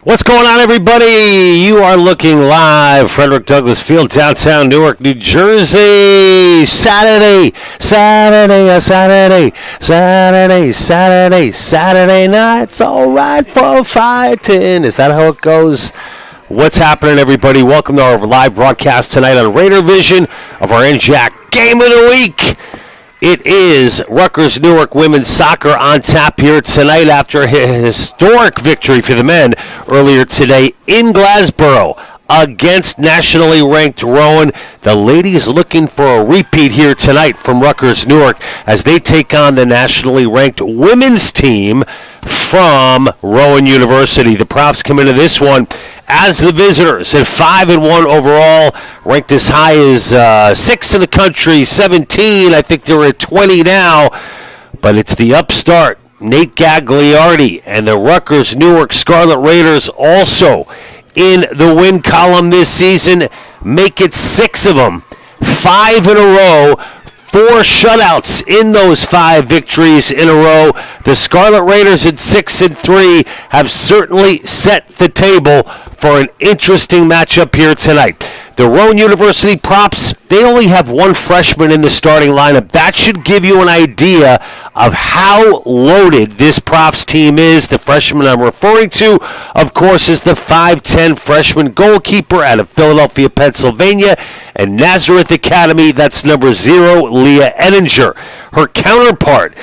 What's going on, everybody? You are looking live, Frederick Douglass Field, downtown Newark, New Jersey. Saturday nights, all right for fighting. Is that how it goes? What's happening, everybody? Welcome to our live broadcast tonight on Raider Vision of our NJAC Game of the Week. It is Rutgers Newark women's soccer on tap here tonight after a historic victory for the men earlier today in Glassboro against nationally ranked Rowan. The ladies looking for a repeat here tonight from Rutgers Newark as they take on the nationally ranked women's team from Rowan University. The Profs come into this one as the visitors at 5-1 overall, ranked as high as 6th in the country, 17. I think they're at 20 now, but it's the upstart Nate Gagliardi and the Rutgers Newark Scarlet Raiders also in the win column this season. Make it 6 of them, 5 in a row. 4 shutouts in those 5 victories in a row. The Scarlet Raiders at 6-3 have certainly set the table for an interesting matchup here tonight. The Rowan University Props, they only have 1 freshman in the starting lineup. That should give you an idea of how loaded this Props team is. The freshman I'm referring to, of course, is the 5'10 freshman goalkeeper out of Philadelphia, Pennsylvania, and Nazareth Academy. That's number 0, Leah Ettinger. Her counterpart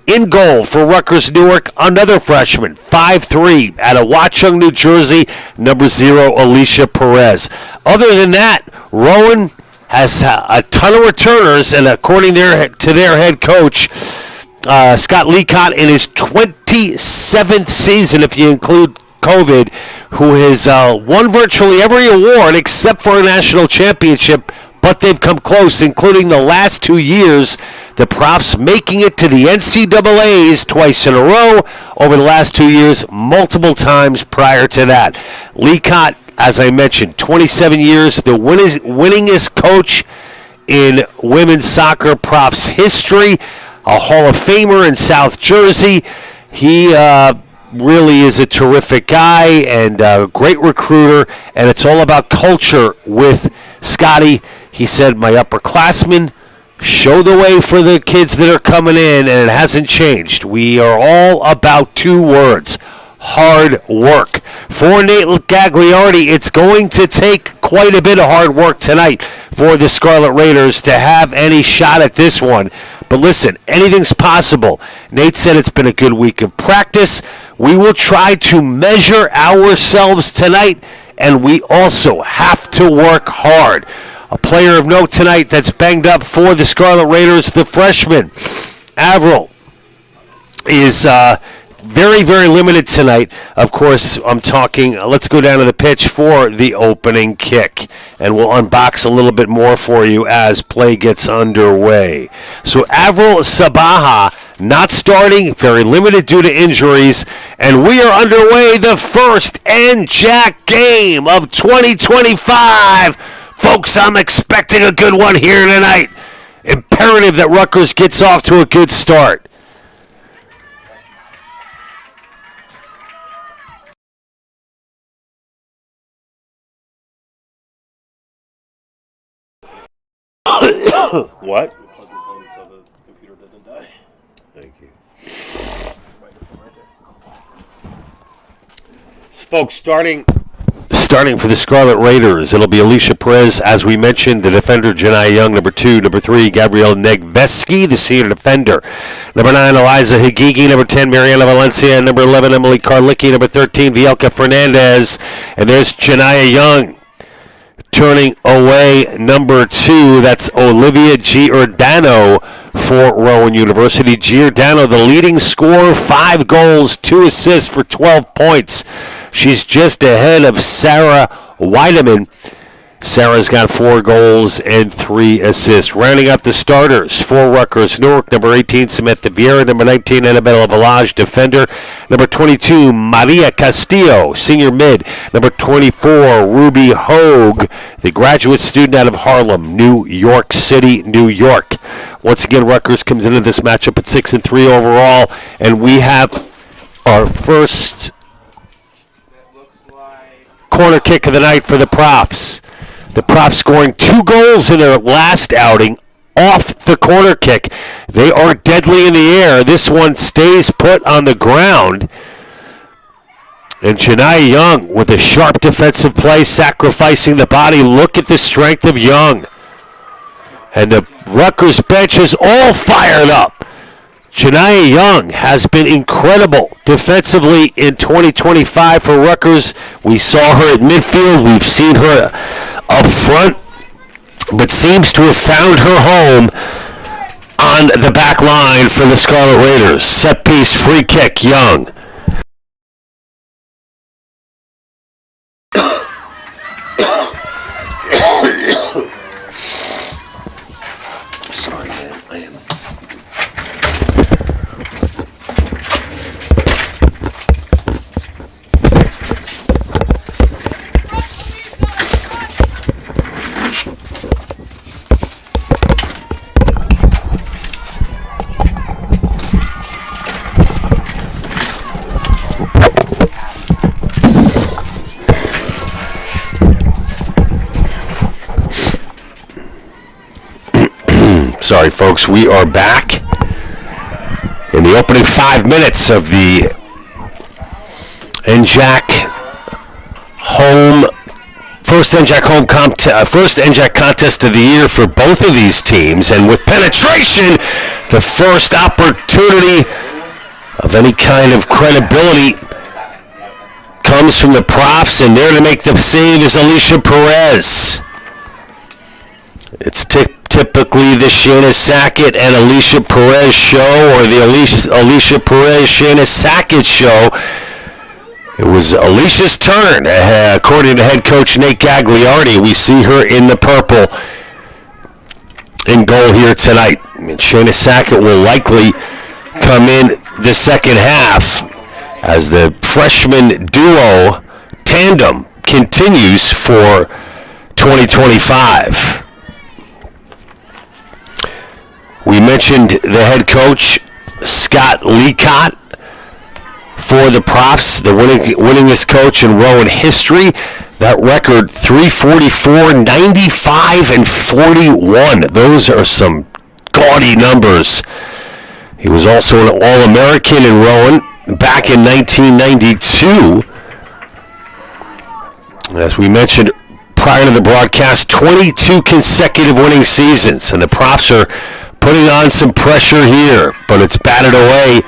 in goal for Rutgers Newark, another freshman, 5'3", out of Watchung, New Jersey, number 0, Alicia Perez. Other than that, Rowan has a ton of returners, and according to their head coach, Scott Leacott, in his 27th season, if you include COVID, who has won virtually every award except for a national championship, but they've come close, including the last 2 years. The Profs making it to the NCAAs twice in a row over the last 2 years, multiple times prior to that. Leacott, as I mentioned, 27 years, the winningest coach in women's soccer Profs history, a Hall of Famer in South Jersey. He really is a terrific guy and a great recruiter, and it's all about culture with Scotty. He said, my upperclassmen show the way for the kids that are coming in, and it hasn't changed. We are all about 2 words: hard work. For Nate Gagliardi, it's going to take quite a bit of hard work tonight for the Scarlet Raiders to have any shot at this one. But listen, anything's possible. Nate said it's been a good week of practice. We will try to measure ourselves tonight, and we also have to work hard. A player of note tonight that's banged up for the Scarlet Raiders, the freshman, Avril, is very, very limited tonight. Of course, I'm talking, let's go down to the pitch for the opening kick, and we'll unbox a little bit more for you as play gets underway. So Avril Sabaha not starting, very limited due to injuries, and we are underway, the first NJAC game of 2025. Folks, I'm expecting a good one here tonight. Imperative that Rutgers gets off to a good start. What? Thank you. Folks, starting for the Scarlet Raiders, it'll be Alicia Perez, as we mentioned, the defender, Janai Young, number 2, number 3, Gabrielle Negveski, the senior defender, number 9, Eliza Higigi, number 10, Mariana Valencia, number 11, Emily Karlicki, number 13, Vielka Fernandez, and there's Janai Young. Turning away, number 2, that's Olivia Giordano for Rowan University. Giordano, the leading scorer, 5 goals, 2 assists for 12 points. She's just ahead of Sarah Weideman. Sarah's got 4 goals and 3 assists. Rounding up the starters for Rutgers Newark, number 18, Samantha Vieira, number 19, Annabella Village, defender, number 22, Maria Castillo, senior mid, number 24, Ruby Hogue, the graduate student out of Harlem, New York City, New York. Once again, Rutgers comes into this matchup at 6-3 overall, and we have our first corner kick of the night for the Profs. The Profs scoring 2 goals in their last outing off the corner kick. They are deadly in the air. This one stays put on the ground. And Janai Young with a sharp defensive play, sacrificing the body. Look at the strength of Young. And the Rutgers bench is all fired up. Janai Young has been incredible defensively in 2025 for Rutgers. We saw her at midfield. We've seen her up front, but seems to have found her home on the back line for the Scarlet Raiders. Set piece, free kick, Young. Sorry, man. I am. Sorry, folks. We are back in the opening 5 minutes of the NJAC home first NJAC contest of the year for both of these teams, and with penetration, the first opportunity of any kind of credibility comes from the Profs, and there to make the save is Alicia Perez. It's typically the Shayna Sackett and Alicia Perez show, or the Alicia Perez Shayna Sackett show. It was Alicia's turn. According to head coach Nate Gagliardi, we see her in the purple in goal here tonight. And Shayna Sackett will likely come in the second half as the freshman duo tandem continues for 2025. We mentioned the head coach, Scott Leacott, for the Profs, the winningest coach in Rowan history. That record, 344, 95, and 41. Those are some gaudy numbers. He was also an All-American in Rowan back in 1992. As we mentioned prior to the broadcast, 22 consecutive winning seasons, and the Profs are putting on some pressure here, but it's batted away.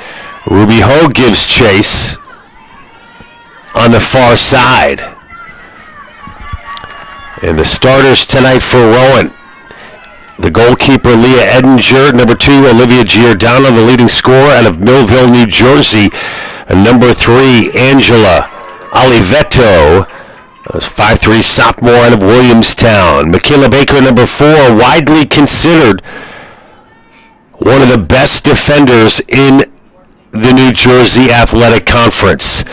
Ruby Ho gives chase on the far side. And the starters tonight for Rowan: the goalkeeper, Leah Edinger; number 2, Olivia Giordano, the leading scorer out of Millville, New Jersey; and number 3, Angela Oliveto, 5'3" sophomore out of Williamstown. Michaela Baker, number 4, widely considered one of the best defenders in the New Jersey Athletic Conference.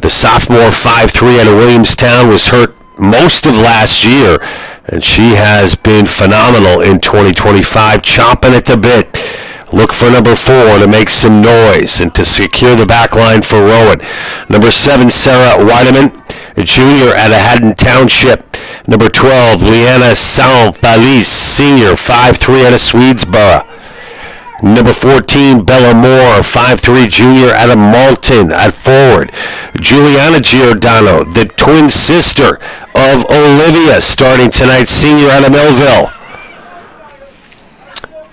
The sophomore, 5'3" out of Williamstown, was hurt most of last year, and she has been phenomenal in 2025, chomping at the bit. Look for number 4 to make some noise and to secure the back line for Rowan. Number 7, Sarah Weideman, a junior out of Haddon Township. Number 12, Leanna Salvalis, senior, 5'3" out of Swedesboro. Number 14, Bella Moore, 5'3", junior out of Malton at forward. Juliana Giordano, the twin sister of Olivia, starting tonight, senior out of Millville.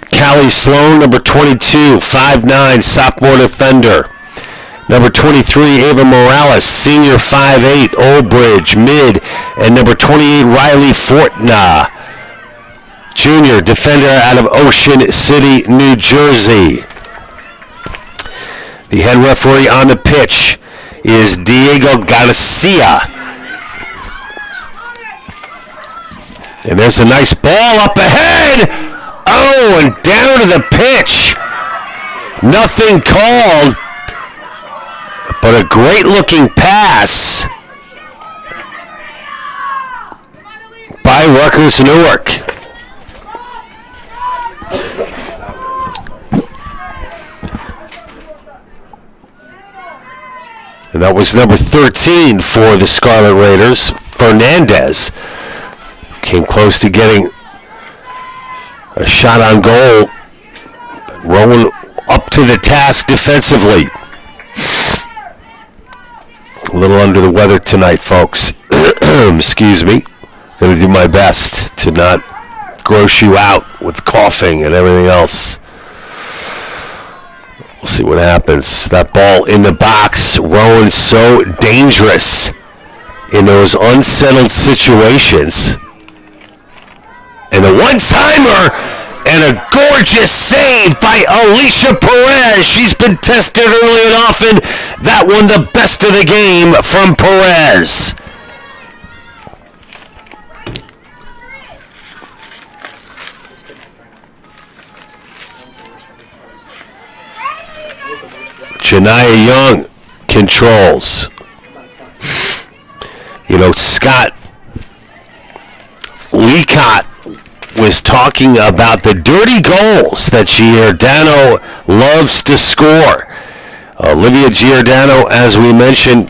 Callie Sloan, number 22, 5'9", sophomore defender. Number 23, Ava Morales, senior, 5'8", Old Bridge, mid. And number 28, Riley Fortna, junior defender out of Ocean City, New Jersey. The head referee on the pitch is Diego Garcia. And there's a nice ball up ahead. Oh, and down to the pitch. Nothing called, but a great looking pass by Rutgers Newark. And that was number 13 for the Scarlet Raiders, Fernandez came close to getting a shot on goal. But Rowan up to the task defensively. A little under the weather tonight, folks. Excuse me. Going to do my best to not gross you out with coughing and everything else. We'll see what happens. That ball in the box. Rowan so dangerous in those unsettled situations. And a one-timer and a gorgeous save by Alicia Perez. She's been tested early and often. That one the best of the game from Perez. Janiyah Young controls. You know, Scott Leacott was talking about the dirty goals that Giordano loves to score. Olivia Giordano, as we mentioned,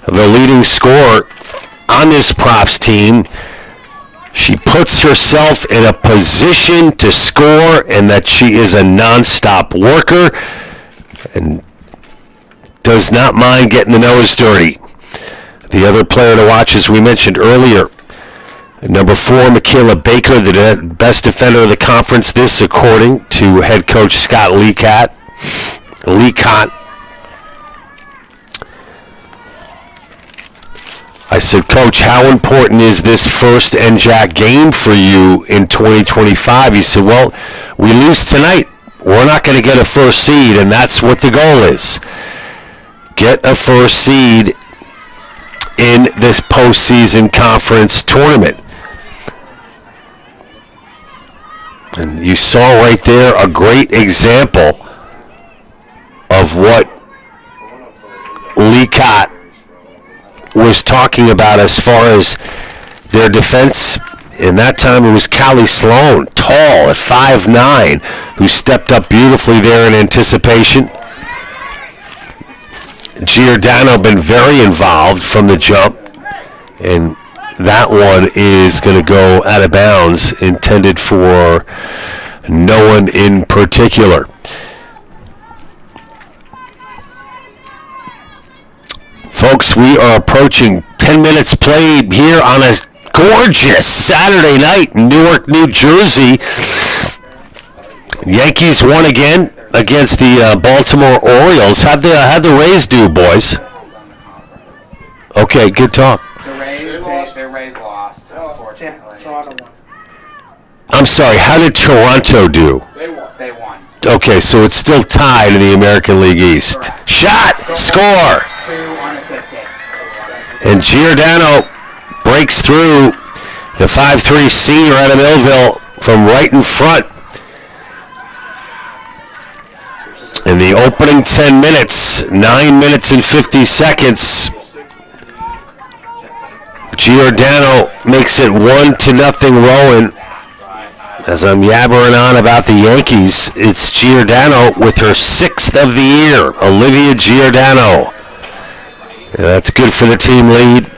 the leading scorer on this props team. She puts herself in a position to score, and that she is a non-stop worker and does not mind getting the nose dirty. The other player to watch, as we mentioned earlier, number 4, Michaela Baker, the best defender of the conference. This, according to head coach Scott Leacott. I said, Coach, how important is this first NJAC game for you in 2025? He said, well, we lose tonight. We're not going to get a first seed, and that's what the goal is. Get a first seed in this postseason conference tournament. And you saw right there a great example of what Leacott was talking about as far as their defense. In that time, it was Callie Sloan, tall at 5'9", who stepped up beautifully there in anticipation. Giordano been very involved from the jump, and that one is going to go out of bounds, intended for no one in particular. Folks, we are approaching 10 minutes played here on a gorgeous Saturday night in Newark, New Jersey. Yankees won again against the Baltimore Orioles. How'd the Rays do, boys? Okay, good talk. The Rays lost, unfortunately. Toronto won. I'm sorry, how did Toronto do? They won. Okay, so it's still tied in the American League East. Correct. Shot! Score! 2 unassisted. And Giordano breaks through, the 5'3" senior out of Millville, from right in front. In the opening 10 minutes, 9 minutes and 50 seconds, Giordano makes it 1-0 Rowan. As I'm yabbering on about the Yankees, it's Giordano with her 6th of the year, Olivia Giordano. And that's good for the team lead.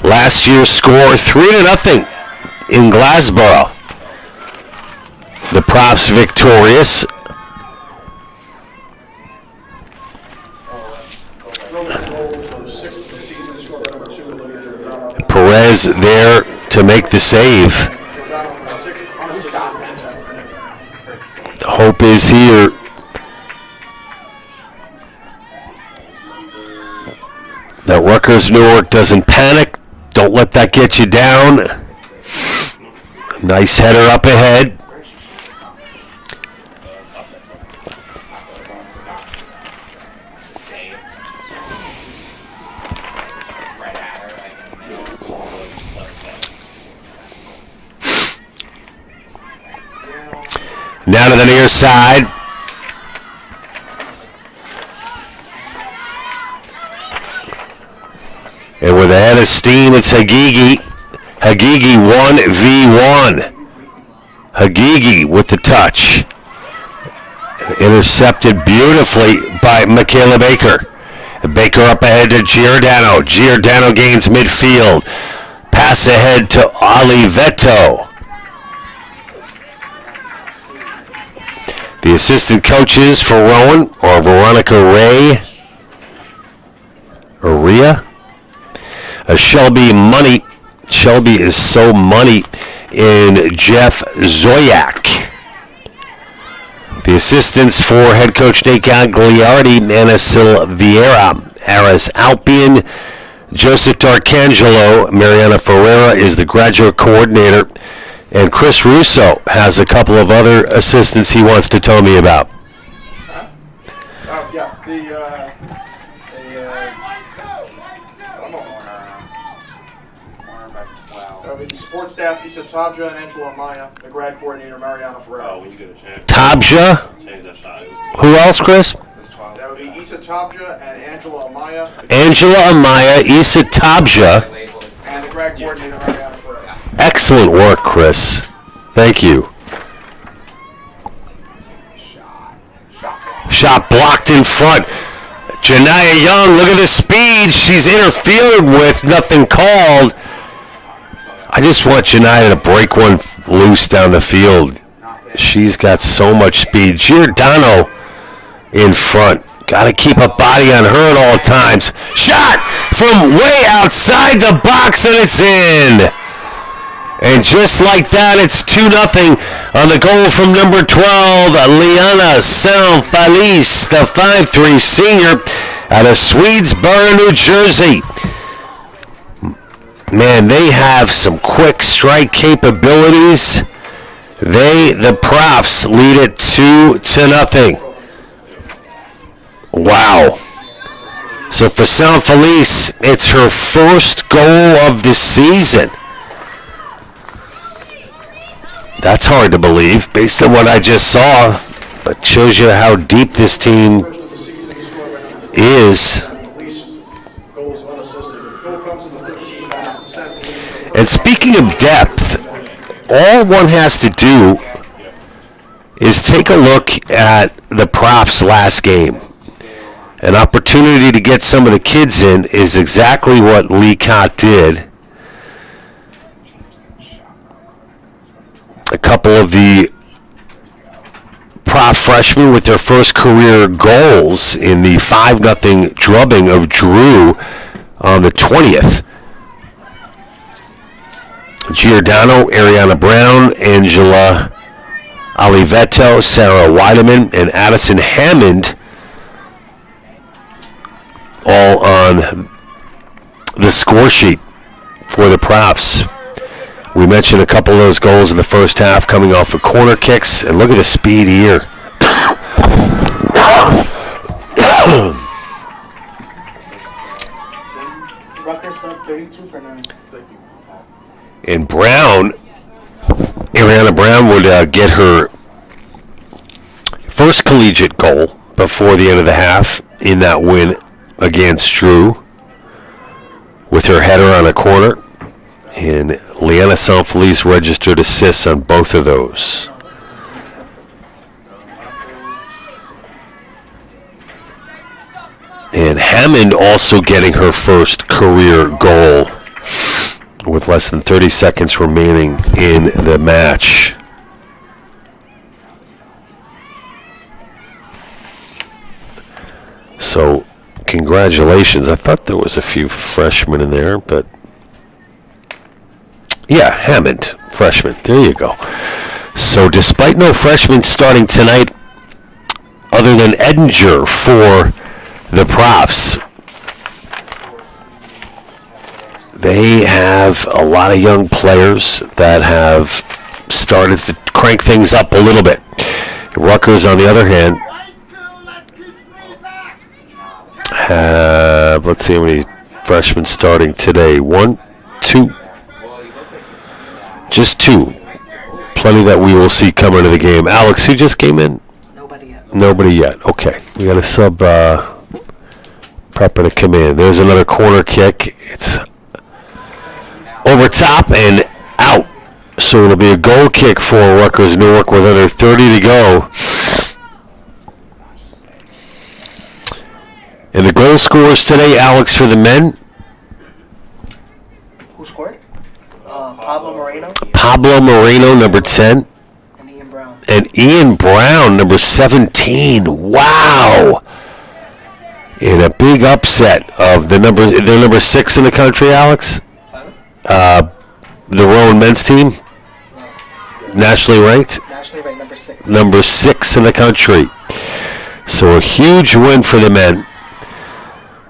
Last year's score, 3-0 in Glassboro. The Props victorious. Perez there to make the save. The hope is here that Rutgers Newark doesn't panic. Don't let that get you down. Nice header up ahead. Now to the near side. And with a head of steam, it's Hagigi. Hagigi 1v1. Hagigi with the touch. Intercepted beautifully by Michaela Baker. Baker up ahead to Giordano. Giordano gains midfield. Pass ahead to Oliveto. The assistant coaches for Rowan are Veronica Ray. Rhea. Shelby Money. Shelby is so money in Jeff Zoyak. The assistants for head coach Nate Gagliardi, Anna Silveira, Aris Alpian, Joseph D'Arcangelo, Mariana Ferreira is the graduate coordinator, and Chris Russo has a couple of other assistants he wants to tell me about. The support staff, Issa Tabja and Angela Amaya. The grad coordinator, Mariana Ferreira. Oh, we get a chance. Tabja? Change that shot. Who else, Chris? That would be Issa Tabja and Angela Amaya. Angela Amaya, Issa Tabja. And the grad coordinator, Mariana Ferreira. Excellent work, Chris. Thank you. Shot blocked in front. Janiyah Young, look at the speed. She's interfered with, nothing called. I just want Janiyah to break one loose down the field. She's got so much speed. Giordano in front. Got to keep a body on her at all times. Shot from way outside the box, and it's in. And just like that, it's 2-0 on the goal from number 12, Liana Sanfelice, the 5'3" senior out of Swedesboro, New Jersey. Man, they have some quick strike capabilities. The Profs, lead it 2-0. Wow. So for Sanfelice, it's her first goal of the season. That's hard to believe based on what I just saw, but shows you how deep this team is. And speaking of depth, all one has to do is take a look at the Profs' last game. An opportunity to get some of the kids in is exactly what Lee Cott did. A couple of the Prof freshmen with their first career goals in the 5-0 drubbing of Drew on the 20th. Giordano, Ariana Brown, Angela Oliveto, Sarah Weideman, and Addison Hammond all on the score sheet for the Profs. We mentioned a couple of those goals in the first half coming off of corner kicks, and look at the speed here. Rutgers up 32 for 9. And Brown, Ariana Brown would get her first collegiate goal before the end of the half in that win against Drew with her header on a corner. And Liana Sanfelice registered assists on both of those. And Hammond also getting her first career goal with less than 30 seconds remaining in the match. So, congratulations. I thought there was a few freshmen in there, but yeah, Hammond, freshman. There you go. So, despite no freshmen starting tonight, other than Edinger for the Profs, they have a lot of young players that have started to crank things up a little bit. Rutgers, on the other hand, have, let's see how many freshmen starting today. 1, 2. Just 2. Plenty that we will see come into the game. Alex, who just came in? Nobody yet. Nobody yet. Okay. We got a sub prepper to come in. There's another corner kick. It's over top and out. So it'll be a goal kick for Rutgers Newark with under 30 to go. And the goal scorers today, Alex, for the men. Who scored? Pablo Moreno Pablo Moreno, number 10. and Ian Brown. And Ian Brown, number 17. Wow. In a big upset of they're number 6 in the country, Alex. The Rowan men's team, nationally ranked. Nationally ranked number 6. Number 6 in the country. So a huge win for the men.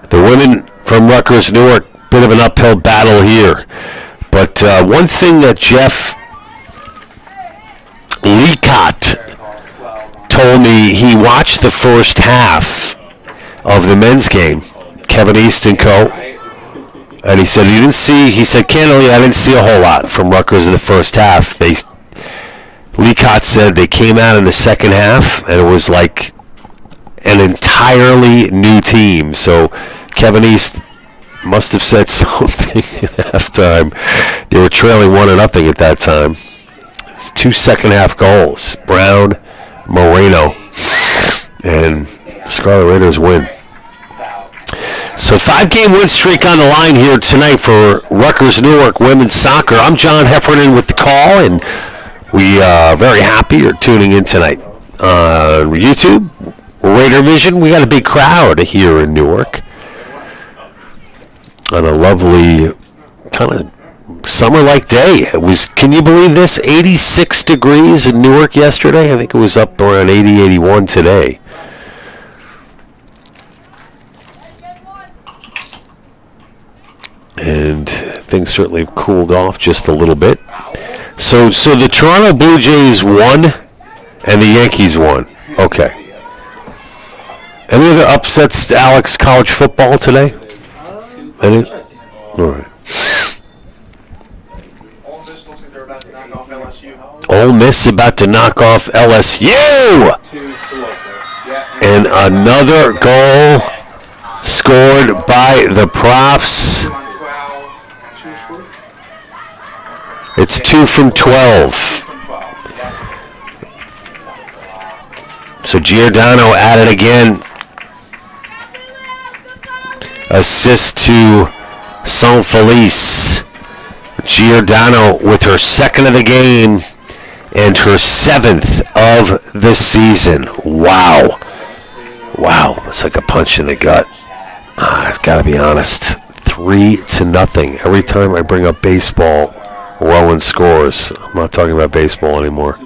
The women from Rutgers, Newark, bit of an uphill battle here. But one thing that Jeff Leacott told me, he watched the first half of the men's game, Kevin East and co. And he said he said, candidly, I didn't see a whole lot from Rutgers in the first half. Leacott said they came out in the second half, and it was like an entirely new team. So Kevin East must have said something at halftime. They were trailing 1-0 at that time. It's 2 second-half goals. Brown, Moreno, and Scarlet Raiders win. So 5-game win streak on the line here tonight for Rutgers Newark women's soccer. I'm John Heffernan with the call, and we are very happy you're tuning in tonight. On YouTube, Raider Vision, we got a big crowd here in Newark on a lovely kind of summer-like day. It was, can you believe this, 86 degrees in Newark yesterday? I think it was up around 80, 81 today. And things certainly have cooled off just a little bit. So the Toronto Blue Jays won, and the Yankees won. Okay. Any other upsets, Alex, college football today? Any? All right. Ole Miss looks like they're about to knock off LSU. Ole Miss about to knock off LSU. And another goal scored by the Profs. It's 2 from 12. So Giordano at it again. Assist to Sanfelice. Giordano with her 2nd of the game and her 7th of the season. Wow. Wow, it's like a punch in the gut. I've got to be honest. 3-0. Every time I bring up baseball, Rowan scores. I'm not talking about baseball anymore.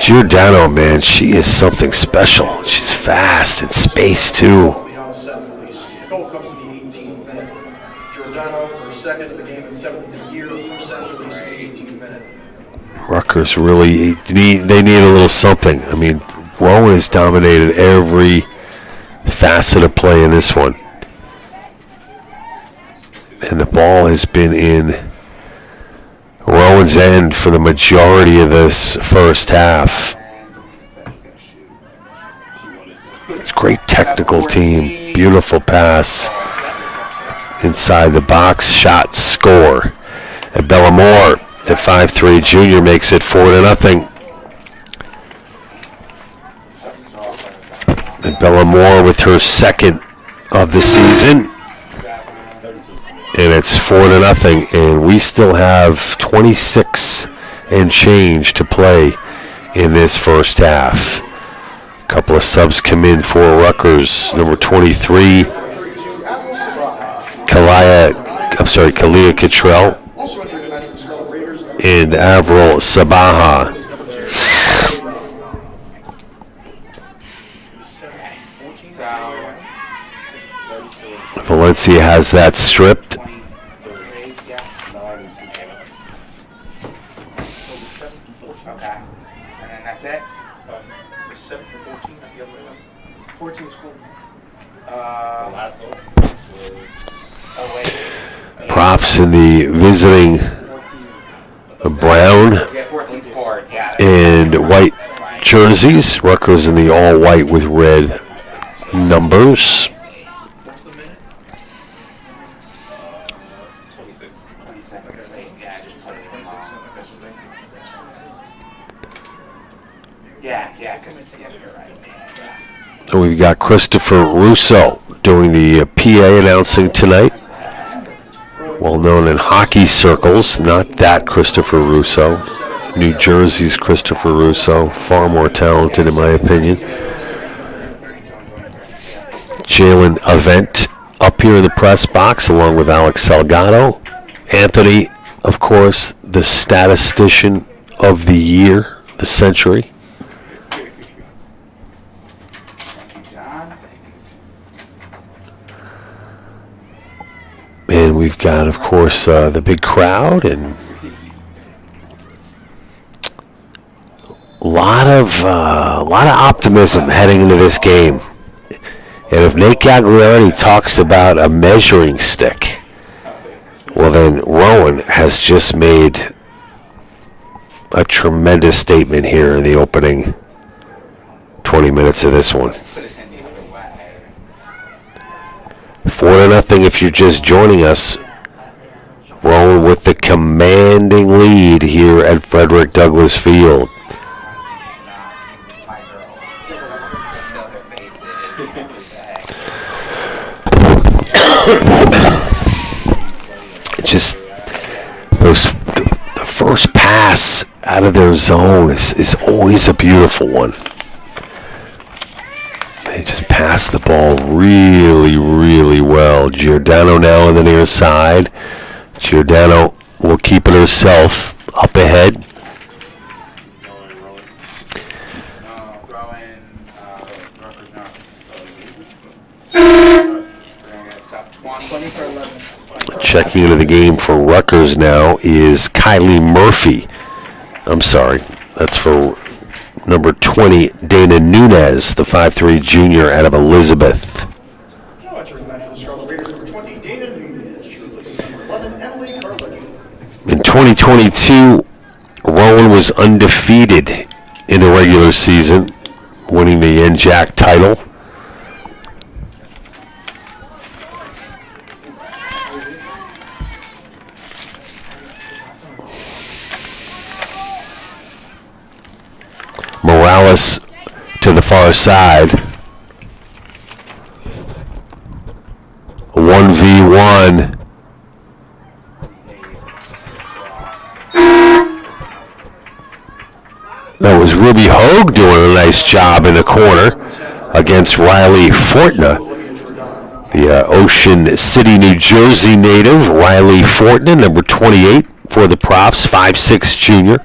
Giordano, man, she is something special. She's fast and space too. The goal comes in the 18th minute. Giordano, her 2nd of the game and 7th of the year, from Sanfelice in the 18th minute. Rutgers really they need a little something. I mean, Rowan has dominated every facet of play in this one. And the ball has been in Rowan's end for the majority of this first half. It's a great technical team. Beautiful pass. Inside the box. Shot. Score. And Bellamore, the 5'3" junior, makes it 4-0. And Bellamore with her 2nd of the season. And it's 4-0, and we still have 26 and change to play in this first half. A couple of subs come in for Rutgers. Number 23, Kalia Cottrell, and Avril Sabaha. Valencia has that stripped. Okay. And then that's it? 7 for 14 at the other way. 14 scored. Last goal. Oh, wait. Profs in the visiting brown Yeah, 14 scored. Yeah. and white jerseys. Rutgers in the all white with red numbers. What's the minute? 26. Yeah, I just put it in Yeah, because you're right. Yeah. And we've got Christopher Russo doing the PA announcing tonight. Well known in hockey circles, not that Christopher Russo. New Jersey's Christopher Russo, far more talented in my opinion. Jalen Avent up here in the press box along with Alex Salgado. Anthony, of course, the statistician of the year, the century. And we've got, of course, the big crowd and a lot of optimism heading into this game. And if Nate Gagliardi talks about a measuring stick, well then Rowan has just made a tremendous statement here in the opening 20 minutes of this one. 4-0 if you're just joining us. Rowan with the commanding lead here at Frederick Douglass Field. Just the first pass out of their zone is always a beautiful one. They just pass the ball really, really well. Giordano now on the near side. Giordano will keep it herself up ahead. Checking into the game for Rutgers now is Kylie Murphy. I'm sorry, that's for number 20, Dana Nunez, the 5'3" junior out of Elizabeth. Now entering the match for the Scarlet Raiders, number 20, Dana Nunez. She replaces number 11, Emily Carlicki. In 2022, Rowan was undefeated in the regular season, winning the NJAC title. Morales to the far side. 1v1. That was Ruby Hogue doing a nice job in the corner against Riley Fortna. The Ocean City, New Jersey native, Riley Fortna, number 28 for the Profs, 5'6" junior.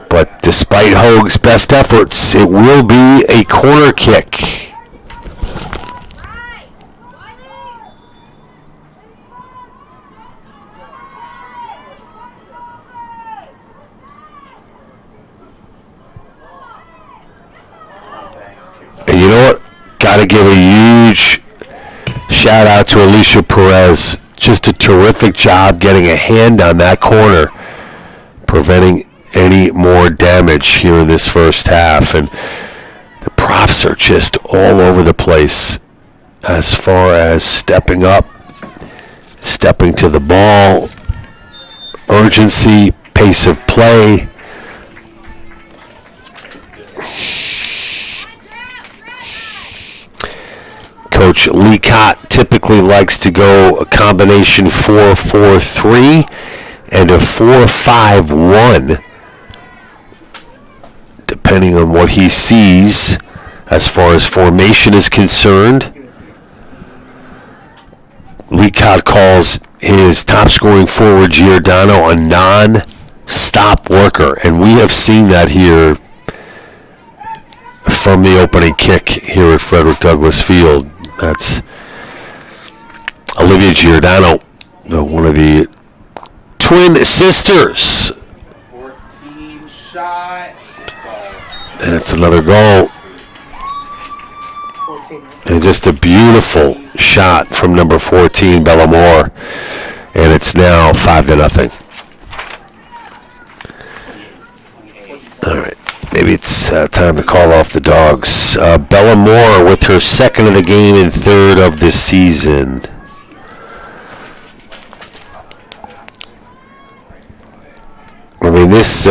But despite Hogue's best efforts, it will be a corner kick. And you know what? Got to give a huge shout out to Alicia Perez. Just a terrific job getting a hand on that corner, preventing any more damage here in this first half. And the Profs are just all over the place as far as stepping up, stepping to the ball, urgency, pace of play. Coach Leacott typically likes to go a combination 4-4-3 and a 4-5-1, depending on what he sees as far as formation is concerned. Leacott calls his top-scoring forward Giordano a non-stop worker, and we have seen that here from the opening kick here at Frederick Douglass Field. That's Olivia Giordano, one of the twin sisters. 14 shot. That's another goal. 14. And just a beautiful shot from number 14, Bellamore. And it's now 5-0. All right. Maybe it's time to call off the dogs. Bellamore with her second of the game and third of the season. I mean, this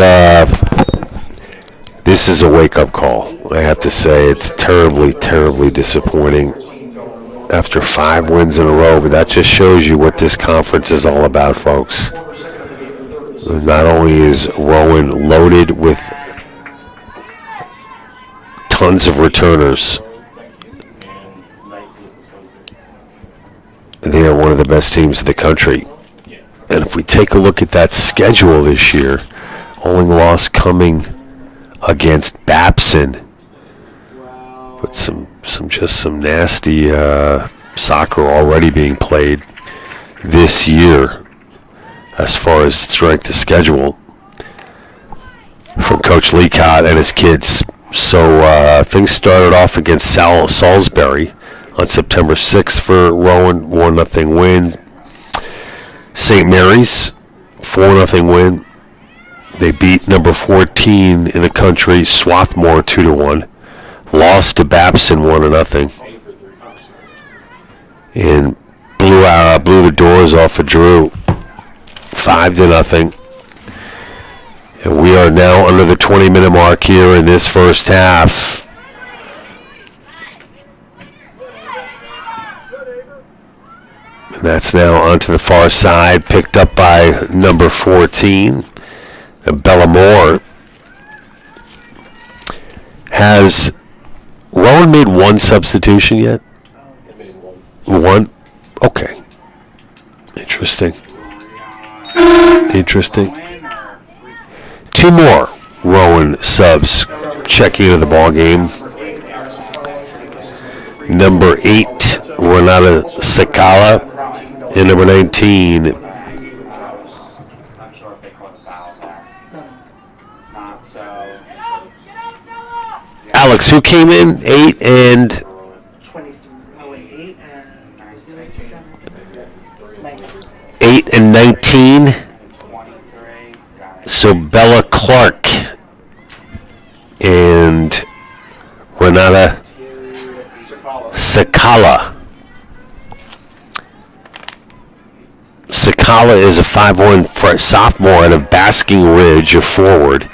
is a wake-up call. I have to say it's terribly, terribly disappointing after 5 wins in a row, but that just shows you what this conference is all about, folks. Not only is Rowan loaded with tons of returners, they are one of the best teams in the country. And if we take a look at that schedule this year, only loss coming against Babson, with some nasty soccer already being played this year as far as strength of schedule from Coach Leacott and his kids. So things started off against Salisbury on September 6th for Rowan, 1-0 win. St. Mary's, 4-0 win. They beat number 14 in the country, Swarthmore, 2-1. Lost to Babson, 1-0. And blew the doors off of Drew, 5-0. And we are now under the 20-minute mark here in this first half. And that's now onto the far side, picked up by number 14, Bellamore. Has Rowan made one substitution yet? One? Okay. Interesting. 2 more Rowan subs checking into the ball game. Number 8, Renata Sakala, and number 19. I'm sure if they call it a foul there. It's not, so. Alex, who came in? 8 and 23. Oh, wait, 8 and. 19. 8 and 19. 23. Got it. So Bella Clark and Renata Sakala. Sakala is a 5'1" sophomore out of Basking Ridge, a forward.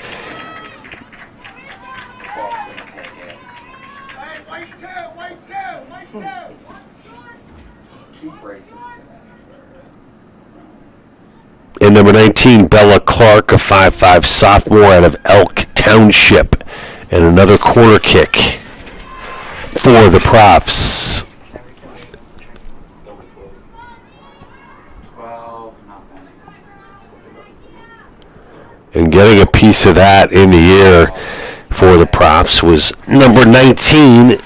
And number 19, Bella Clark, a 5'5" sophomore out of Elk Township. And another corner kick for the Profs. 12-0. And getting a piece of that in the air for the Profs was number 19.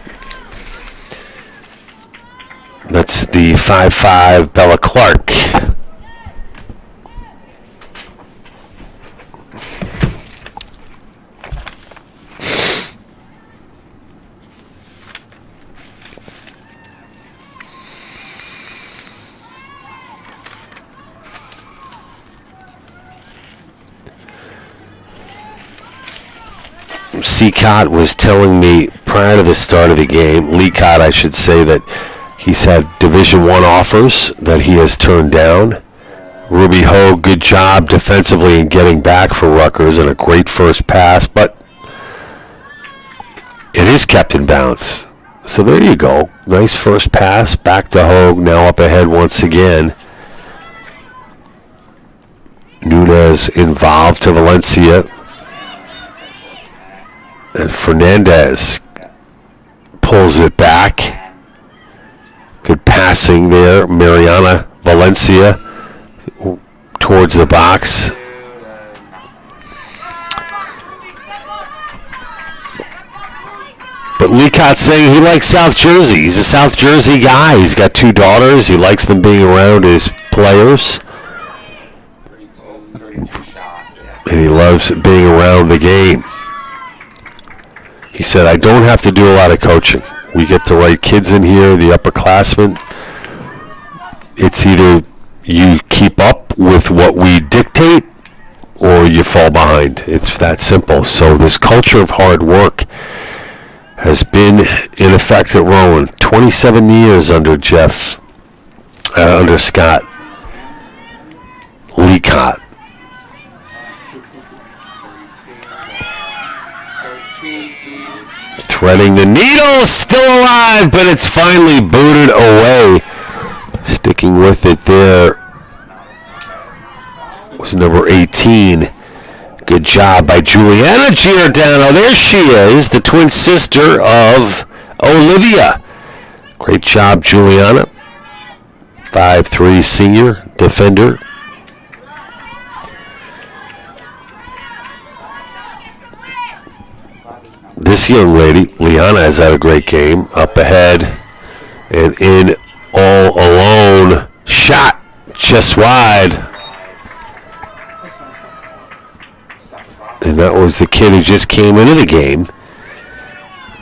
That's the 5'5" Bella Clark. Leacott was telling me prior to the start of the game, Leacott, I should say, that he's had Division I offers that he has turned down. Ruby Ho, good job defensively in getting back for Rutgers and a great first pass, but it is kept in bounds. So there you go. Nice first pass, back to Hogue, now up ahead once again. Nunez involved to Valencia. And Fernandez pulls it back. Good passing there. Mariana Valencia towards the box. But Leacott's saying he likes South Jersey. He's a South Jersey guy. He's got 2 daughters. He likes them being around his players. 32 shot. And he loves being around the game. He said, I don't have to do a lot of coaching. We get the right kids in here, the upperclassmen. It's either you keep up with what we dictate or you fall behind. It's that simple. So this culture of hard work has been in effect at Rowan. 27 years under under Scott Leacott. Threading the needle, still alive, but it's finally booted away. Sticking with it there was number 18. Good job by Juliana Giordano. There she is, the twin sister of Olivia. Great job, Juliana. 5'3" senior defender. This young lady, Liana, has had a great game. Up ahead and in all alone. Shot just wide. And that was the kid who just came into the game.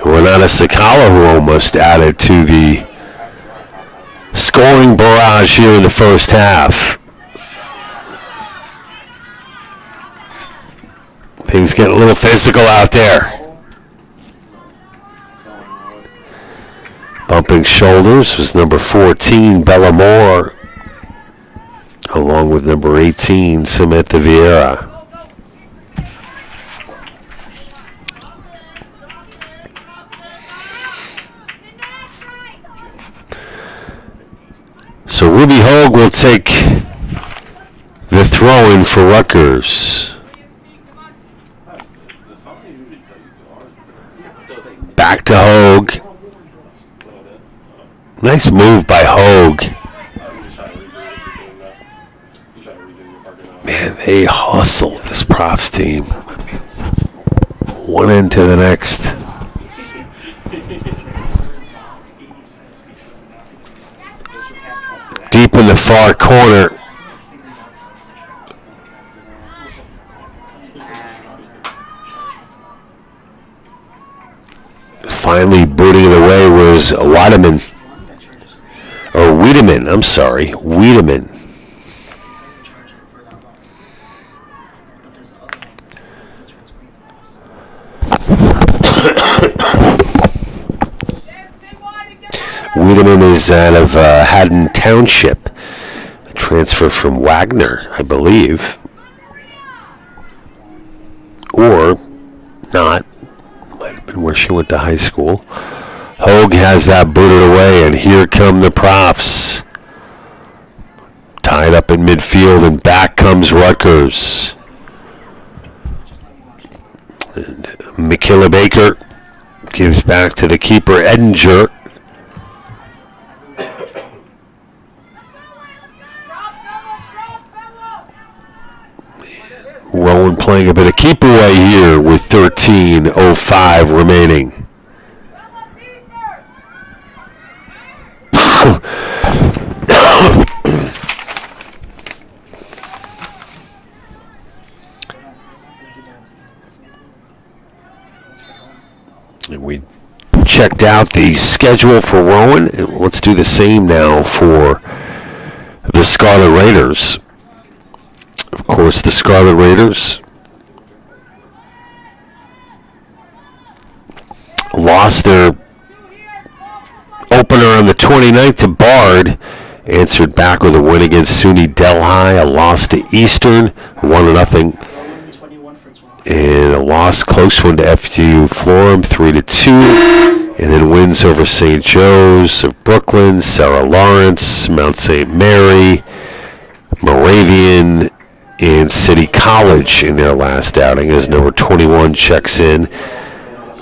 Renata Sakala, who almost added to the scoring barrage here in the first half. Things get a little physical out there. Bumping shoulders was number 14, Bella Moore, along with number 18, Samantha Vieira. So Ruby Hogue will take the throw-in for Rutgers. Back to Hogue. Nice move by Hogue. Man, they hustle this Profs team. One end to the next. Deep in the far corner. Finally booting it away was Wiedemann. Or Wiedemann, I'm sorry. Wiedemann. Wiedemann is out of Haddon Township. A transfer from Wagner, I believe. Or not. Might have been where she went to high school. Hogue has that booted away, and here come the Profs. Tied up in midfield, and back comes Rutgers. And McKilla Baker gives back to the keeper, Edinger. Rowan playing a bit of keep away here with 13:05 remaining. And we checked out the schedule for Rowan. And let's do the same now for the Scarlet Raiders. Of course, the Scarlet Raiders lost their opener on the 29th to Bard. Answered back with a win against SUNY Delhi. A loss to Eastern, 1-0. And a loss, close one to FGU Florham, 3-2. And then wins over St. Joe's of Brooklyn, Sarah Lawrence, Mount St. Mary, Moravian, and City College in their last outing as number 21 checks in.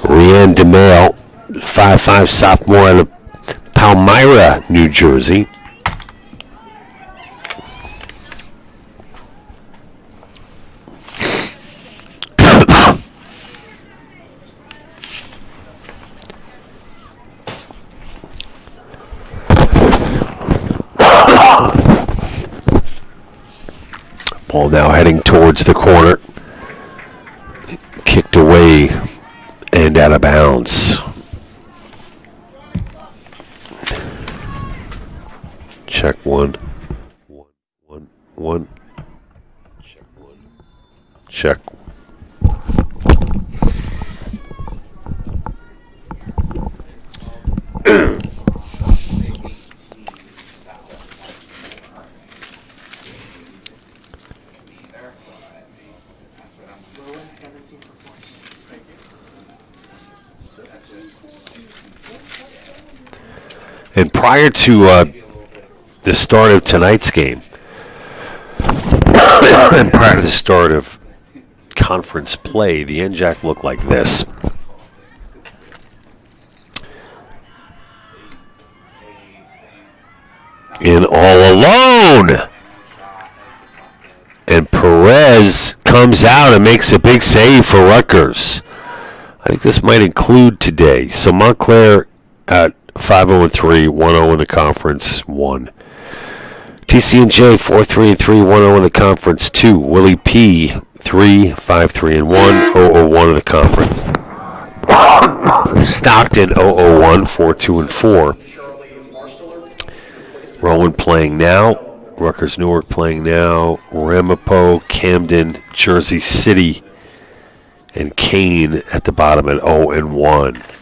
Rianne DeMail, 5'5" sophomore out of Palmyra, New Jersey. Ball now heading towards the corner. Kicked away and out of bounds. Check one. One. Check one. Check. And prior to the start of tonight's game, and prior to the start of conference play, the NJAC looked like this. In all alone. And Perez comes out and makes a big save for Rutgers. I think this might include today. So Montclair at 5-0-3, 1-0 in the conference, 1. TCNJ 4-3-3, 1-0 in the conference, 2. Willie P 3, 5-3-1, 0-1 in the conference. Stockton 0-1, 4-2-4. Rowan playing now. Rutgers Newark playing now. Ramapo, Camden, Jersey City, and Kane at the bottom at 0-1.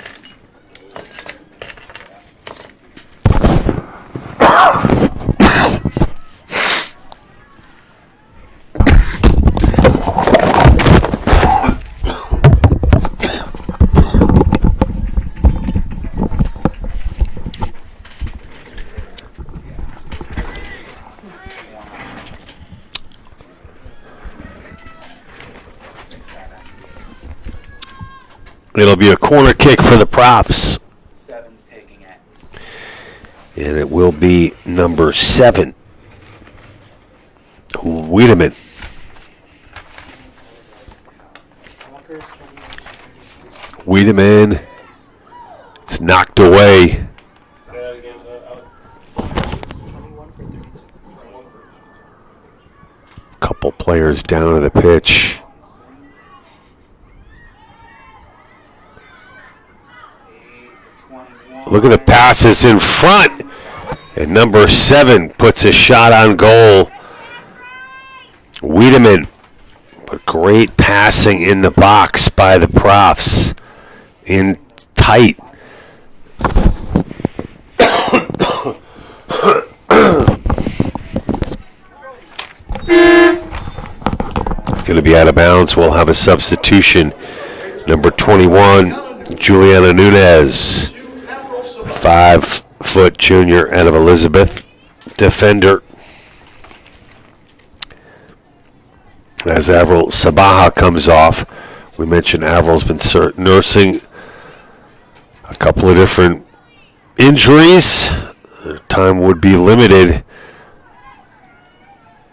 It'll be a corner kick for the Profs. 7's taking X. And it will be number 7, Wiedemann. Wiedemann. It's knocked away. Couple players down to the pitch. Look at the passes in front. And number 7 puts a shot on goal. Wiedemann. But great passing in the box by the Profs. In tight. It's going to be out of bounds. We'll have a substitution. Number 21, Juliana Nunez. 5-foot junior out of Elizabeth. Defender. As Avril Sabaha comes off. We mentioned Avril's been nursing a couple of different injuries. Her time would be limited.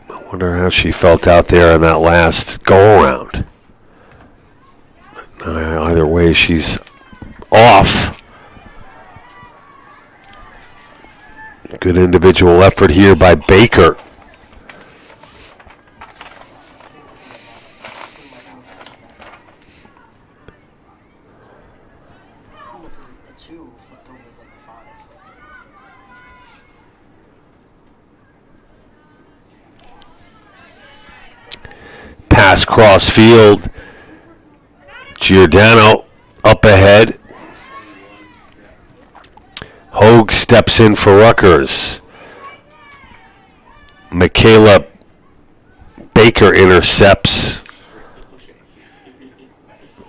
I wonder how she felt out there in that last go-around. Either way, she's off. Good individual effort here by Baker. Pass cross field. Giordano up ahead. Hogue steps in for Rutgers. Michaela Baker intercepts.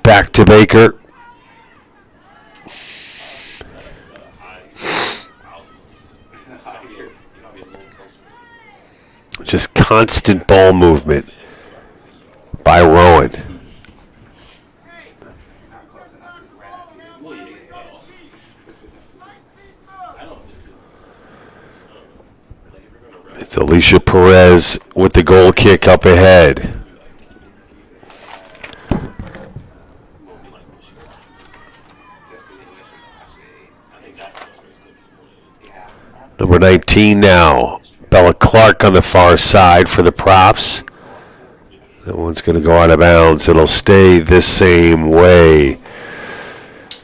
Back to Baker. Just constant ball movement by Rowan. It's Alicia Perez with the goal kick up ahead. Number 19 now. Bella Clark on the far side for the Profs. That one's going to go out of bounds. It'll stay the same way.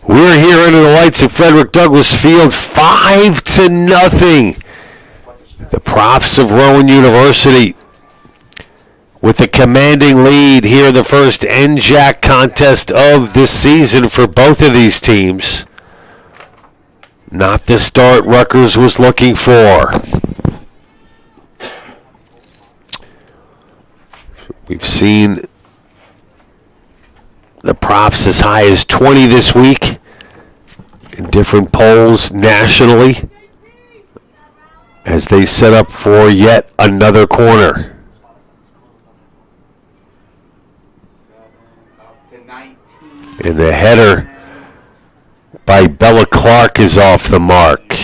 We're here under the lights at Frederick Douglass Field, 5-0. The Profs of Rowan University with a commanding lead here, the first NJAC contest of this season for both of these teams. Not the start Rutgers was looking for. We've seen the Profs as high as 20 this week. in different polls nationally as they set up for yet another corner. 7 up to 19. And the header by Bella Clark is off the mark.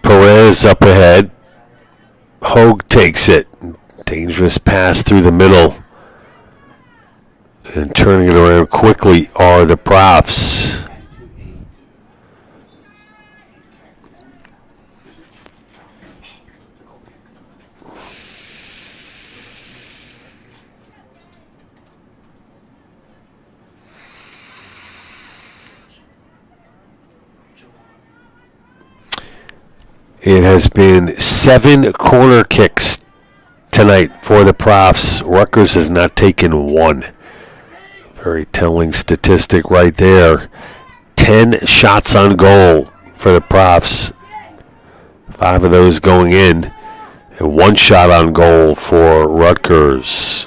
Perez up ahead. Hogue takes it. Dangerous pass through the middle. And turning it around quickly are the Profs. It has been 7 corner kicks tonight for the Profs. Rutgers has not taken one. Very telling statistic right there. 10 shots on goal for the Profs. 5 of those going in. And 1 shot on goal for Rutgers.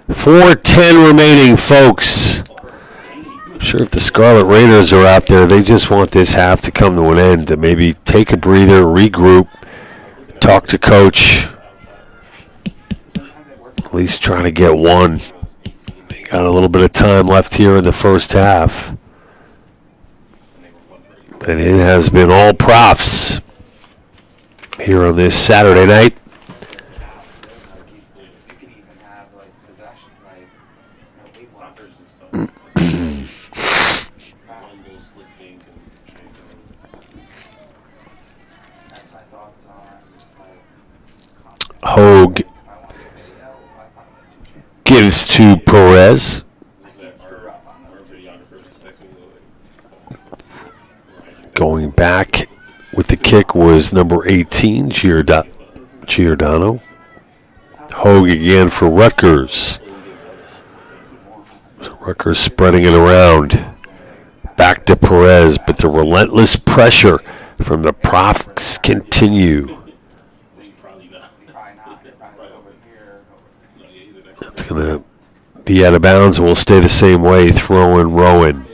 .4:10 remaining, folks. I'm sure if the Scarlet Raiders are out there, they just want this half to come to an end, to maybe take a breather, regroup, talk to coach, at least trying to get one. They got a little bit of time left here in the first half. And it has been all Profs here on this Saturday night. Hogue gives to Perez. Going back with the kick was number 18, Giordano. Hogue again for Rutgers. So Rutgers spreading it around. Back to Perez, but the relentless pressure from the Profs continue. That's going to be out of bounds and will stay the same way. Throwing Rowan.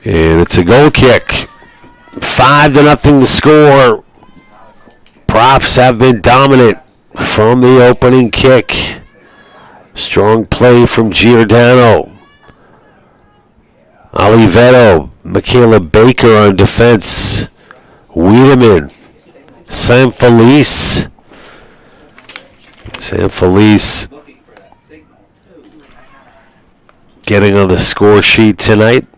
And it's a goal kick. 5-0 to score. Profs have been dominant from the opening kick. Strong play from Giordano. Oliveto, Michaela Baker on defense. Wiedemann, San Felice. Getting on the score sheet tonight.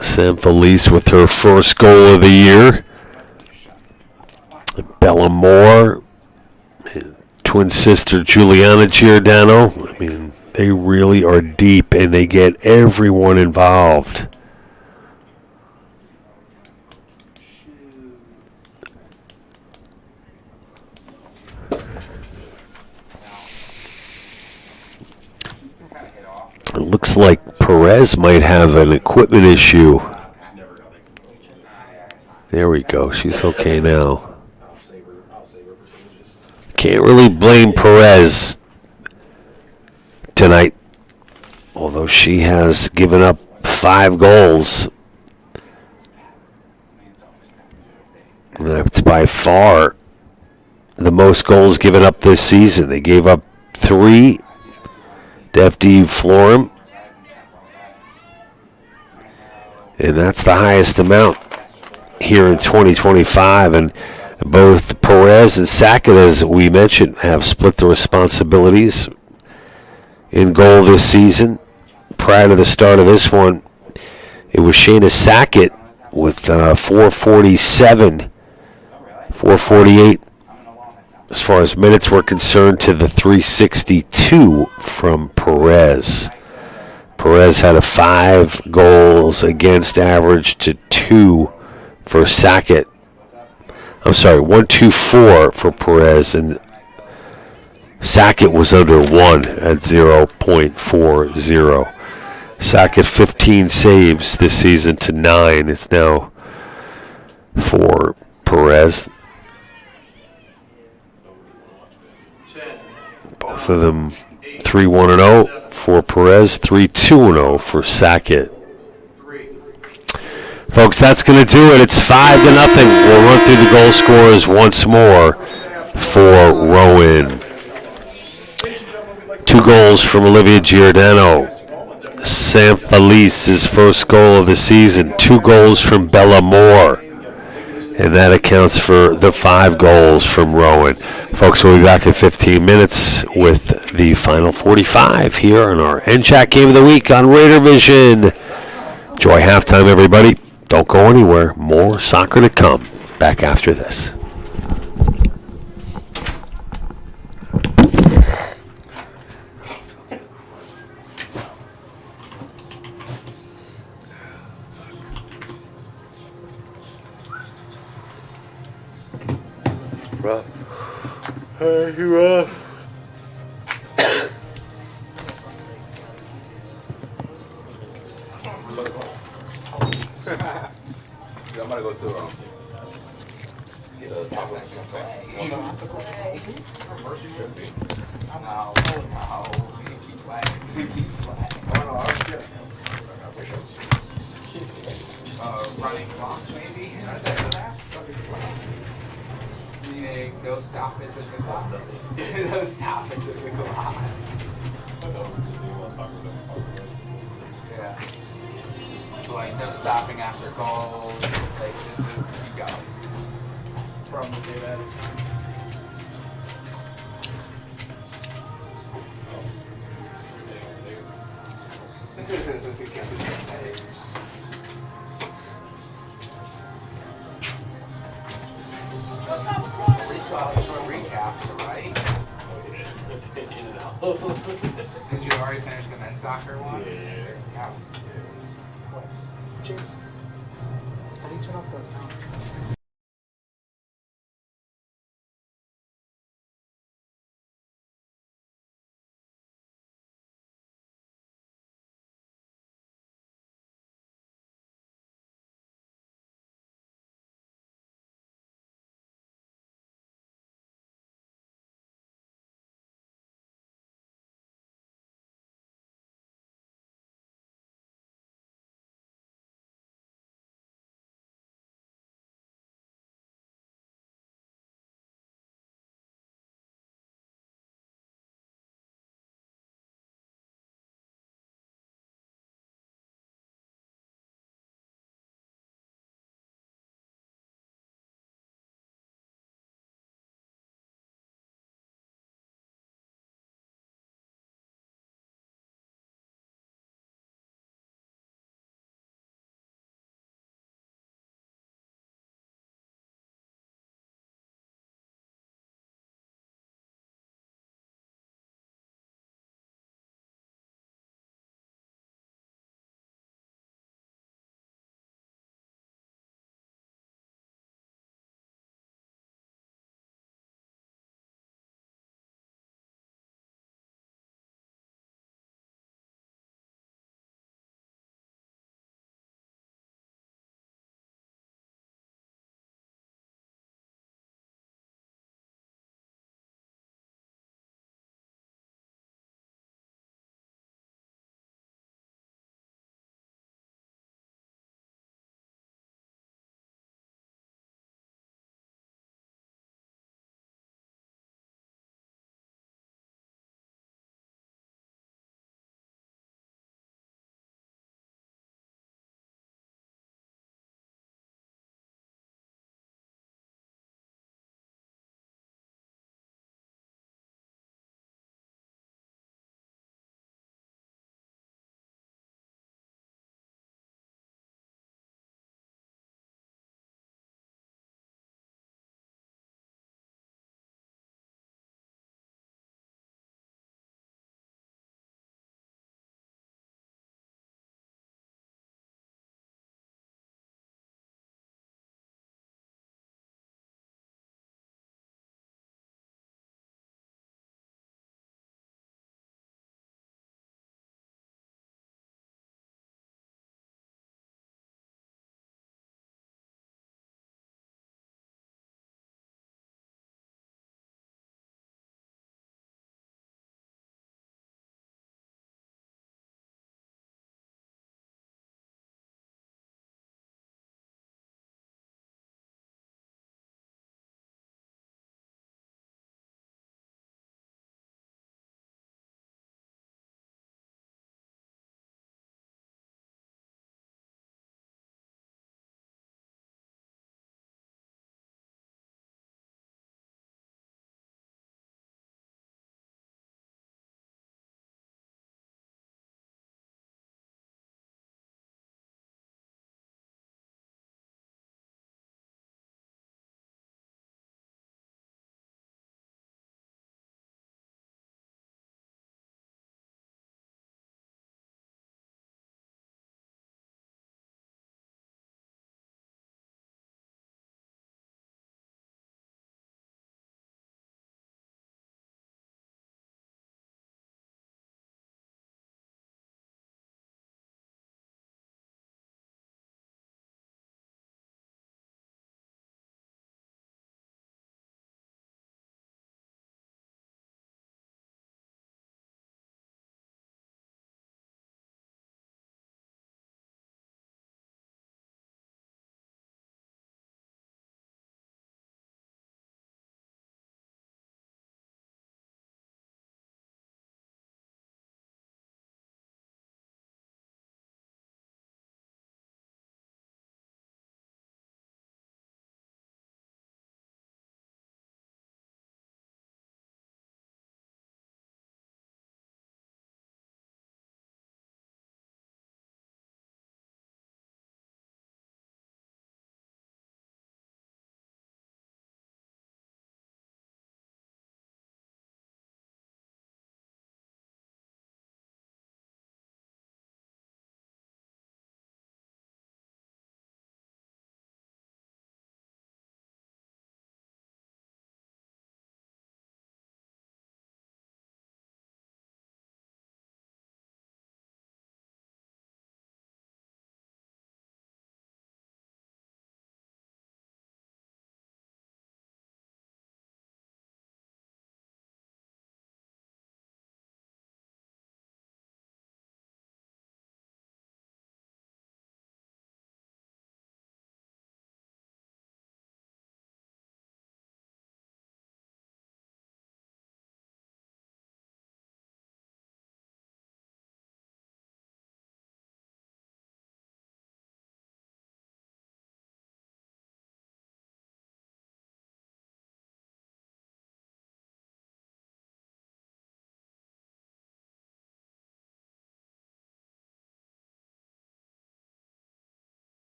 San Felice with her first goal of the year. Bella Moore, twin sister Juliana Giordano. I mean, they really are deep and they get everyone involved. It looks like Perez might have an equipment issue. There we go. She's okay now. Can't really blame Perez tonight, although she has given up 5 goals. That's by far the most goals given up this season. They gave up 3 to FD Florham. And that's the highest amount here in 2025. And both Perez and Sackett, as we mentioned, have split the responsibilities in goal this season. Prior to the start of this one, it was Shayna Sackett with 447, 448 as far as minutes were concerned to the 362 from Perez. Perez had a 5 goals against average to 2 for Sackett. I'm sorry, 124 for Perez, and Sackett was under 1 at 0.40. Sackett 15 saves this season to 9. It's now for Perez. Both of them 3-1-0 for Perez, 3-2-0 for Sackett. Folks, that's going to do it. It's 5-0. We'll run through the goal scorers once more for Rowan. 2 goals from Olivia Giordano. Sam Felice's first goal of the season. 2 goals from Bella Moore. And that accounts for the 5 goals from Rowan. Folks, we'll be back in 15 minutes with the final 45 here on our NJAC Game of the Week on Raider Vision. Enjoy halftime, everybody. Don't go anywhere. More soccer to come. Back after this. Rough. You rough. I'm gonna go to running clock maybe. No stoppage at the clock. No stoppage at the clock. Yeah. Like no stopping after goals. Like just keep going. Problem with that. Recaps, right? Did you already finish the men's soccer one? Yeah. What? Jim, how do you turn off the sound?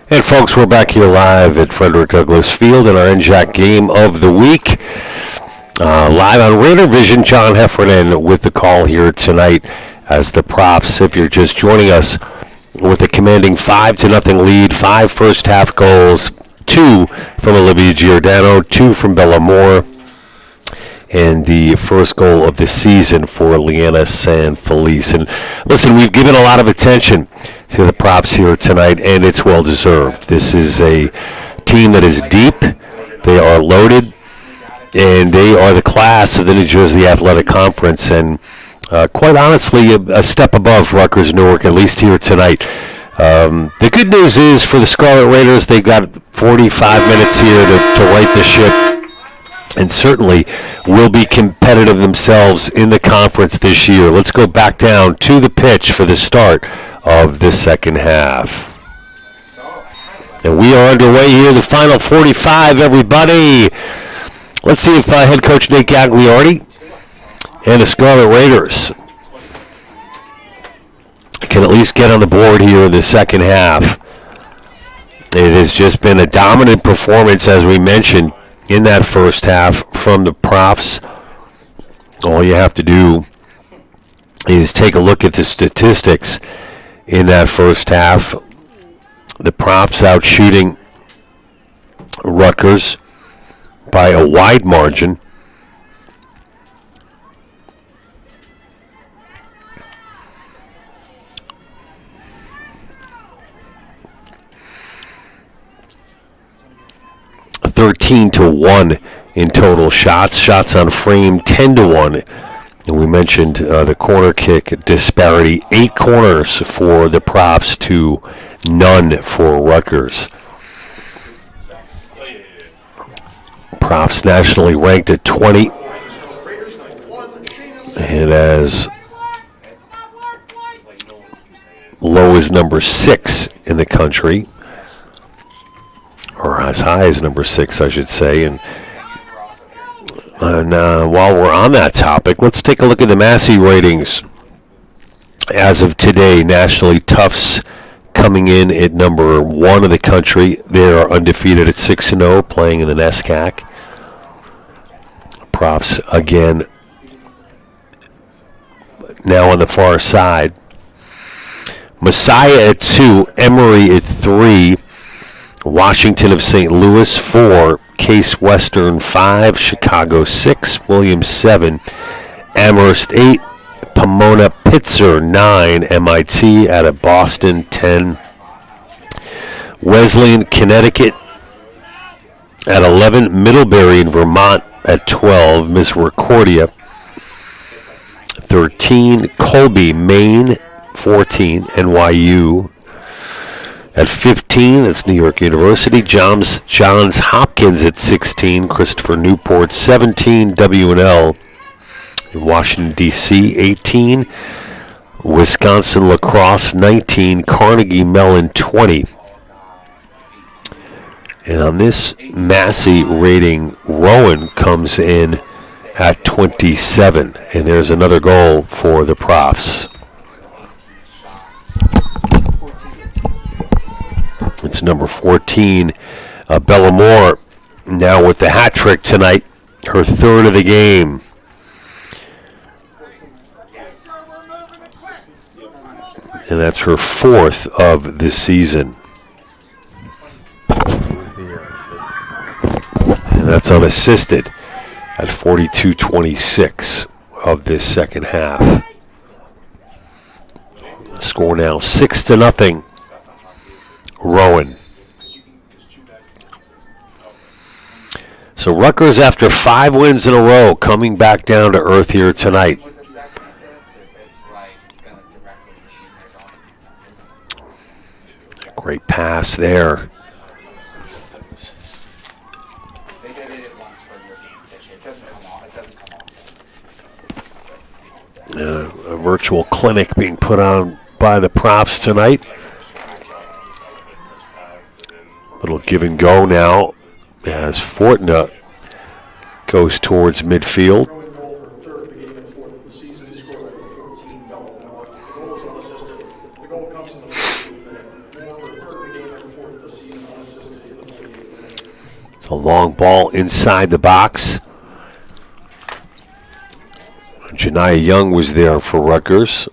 And folks, we're back here live at Frederick Douglass Field in our NJAC game of the week. Live on Raider Vision, John Heffernan with the call here tonight as the Profs, if you're just joining us, with a commanding 5-0 lead, 5 first half goals, 2 from Olivia Giordano, 2 from Bella Moore, and the first goal of the season for Leanna San Felice. And listen, we've given a lot of attention to the Profs here tonight, and it's well deserved. This is a team that is deep, they are loaded, and they are the class of the New Jersey Athletic Conference, and quite honestly, a step above Rutgers Newark, at least here tonight. The good news is for the Scarlet Raiders, they've got 45 minutes here to right the ship, and certainly will be competitive themselves in the conference this year. Let's go back down to the pitch for the start of the second half. And we are underway here, the final 45, everybody. Let's see if head coach Nate Gagliardi and the Scarlet Raiders can at least get on the board here in the second half. It has just been a dominant performance, as we mentioned, in that first half from the Profs. All you have to do is take a look at the statistics in that first half. The Profs out shooting Rutgers by a wide margin. (13-1) in total shots. Shots on frame 10-1. And we mentioned the corner kick disparity. 8 corners for the Profs to none for Rutgers. Profs nationally ranked at 20. And as low as number 6 in the country. Or as high as number 6, I should say. And while we're on that topic, let's take a look at the Massey ratings. As of today, nationally, Tufts coming in at number 1 in the country. They are undefeated at 6-0, playing in the NESCAC. Profs again now on the far side. Messiah at 2, Emory at 3, Washington of St. Louis 4, Case Western 5, Chicago 6, Williams 7, Amherst 8, Pomona Pitzer 9, MIT out of Boston 10, Wesleyan, Connecticut at 11, Middlebury in Vermont at 12, Misericordia 13, Colby, Maine 14, NYU at 15, that's New York University. Johns Hopkins at 16, Christopher Newport 17, WNL in Washington, D.C. 18, Wisconsin La Crosse 19, Carnegie Mellon 20. And on this Massey rating, Rowan comes in at 27. And there's another goal for the Profs. It's number 14, Bella Moore, now with the hat trick tonight, her 3rd of the game. And that's her 4th of the season. And that's unassisted at 42-26 of this second half. Score now 6-0. Rowan. So Rutgers, after 5 wins in a row, coming back down to earth here tonight. Great pass there. A virtual clinic being put on by the Profs tonight. Little give and go now as Fortna goes towards midfield. A long ball inside the box. Janiyah Young was there for Rutgers.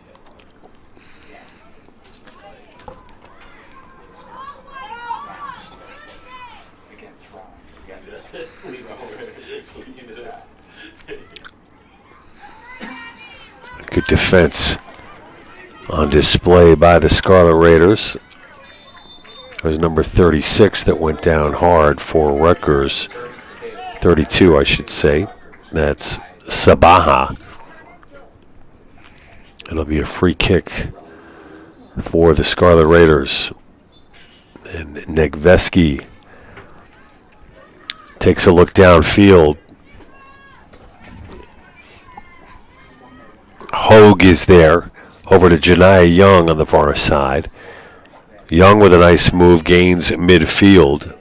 Good defense on display by the Scarlet Raiders. It was number 36 that went down hard for Rutgers. 32, I should say. That's Sabaha. It'll be a free kick for the Scarlet Raiders. And Negveski takes a look downfield. Hogue is there. Over to Janiyah Young on the far side. Young with a nice move, gains midfield.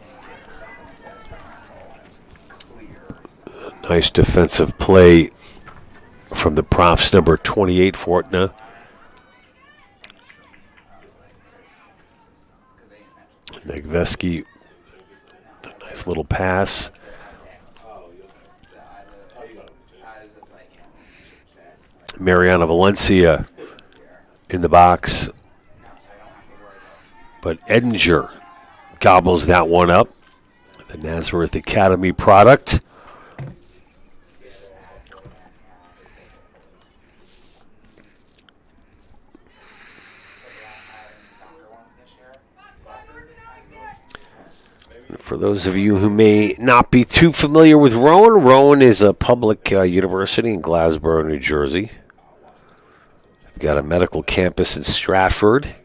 Nice defensive play from the Profs, number 28, Fortna. Negveski, a nice little pass. Mariana Valencia in the box. But Edinger gobbles that one up. The Nazareth Academy product. For those of you who may not be too familiar with Rowan, Rowan is a public university in Glassboro, New Jersey. We've got a medical campus in Stratford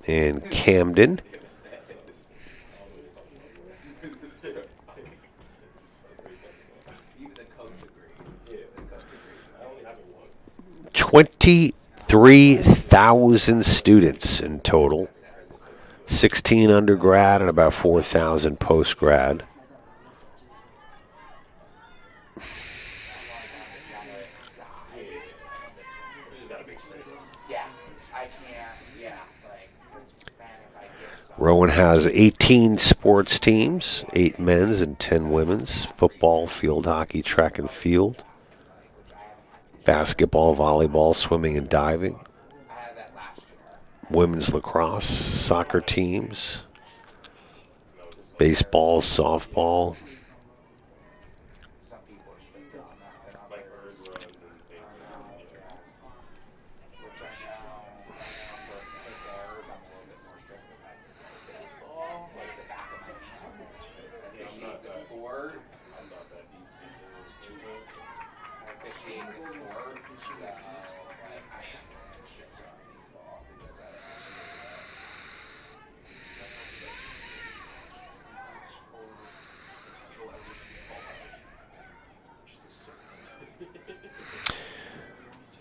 and Camden. $23,000 students in total. 16 undergrad and about 4,000 postgrad. Rowan has 18 sports teams, 8 men's and 10 women's, football, field hockey, track and field, basketball, volleyball, swimming and diving, women's lacrosse, soccer teams, baseball, softball.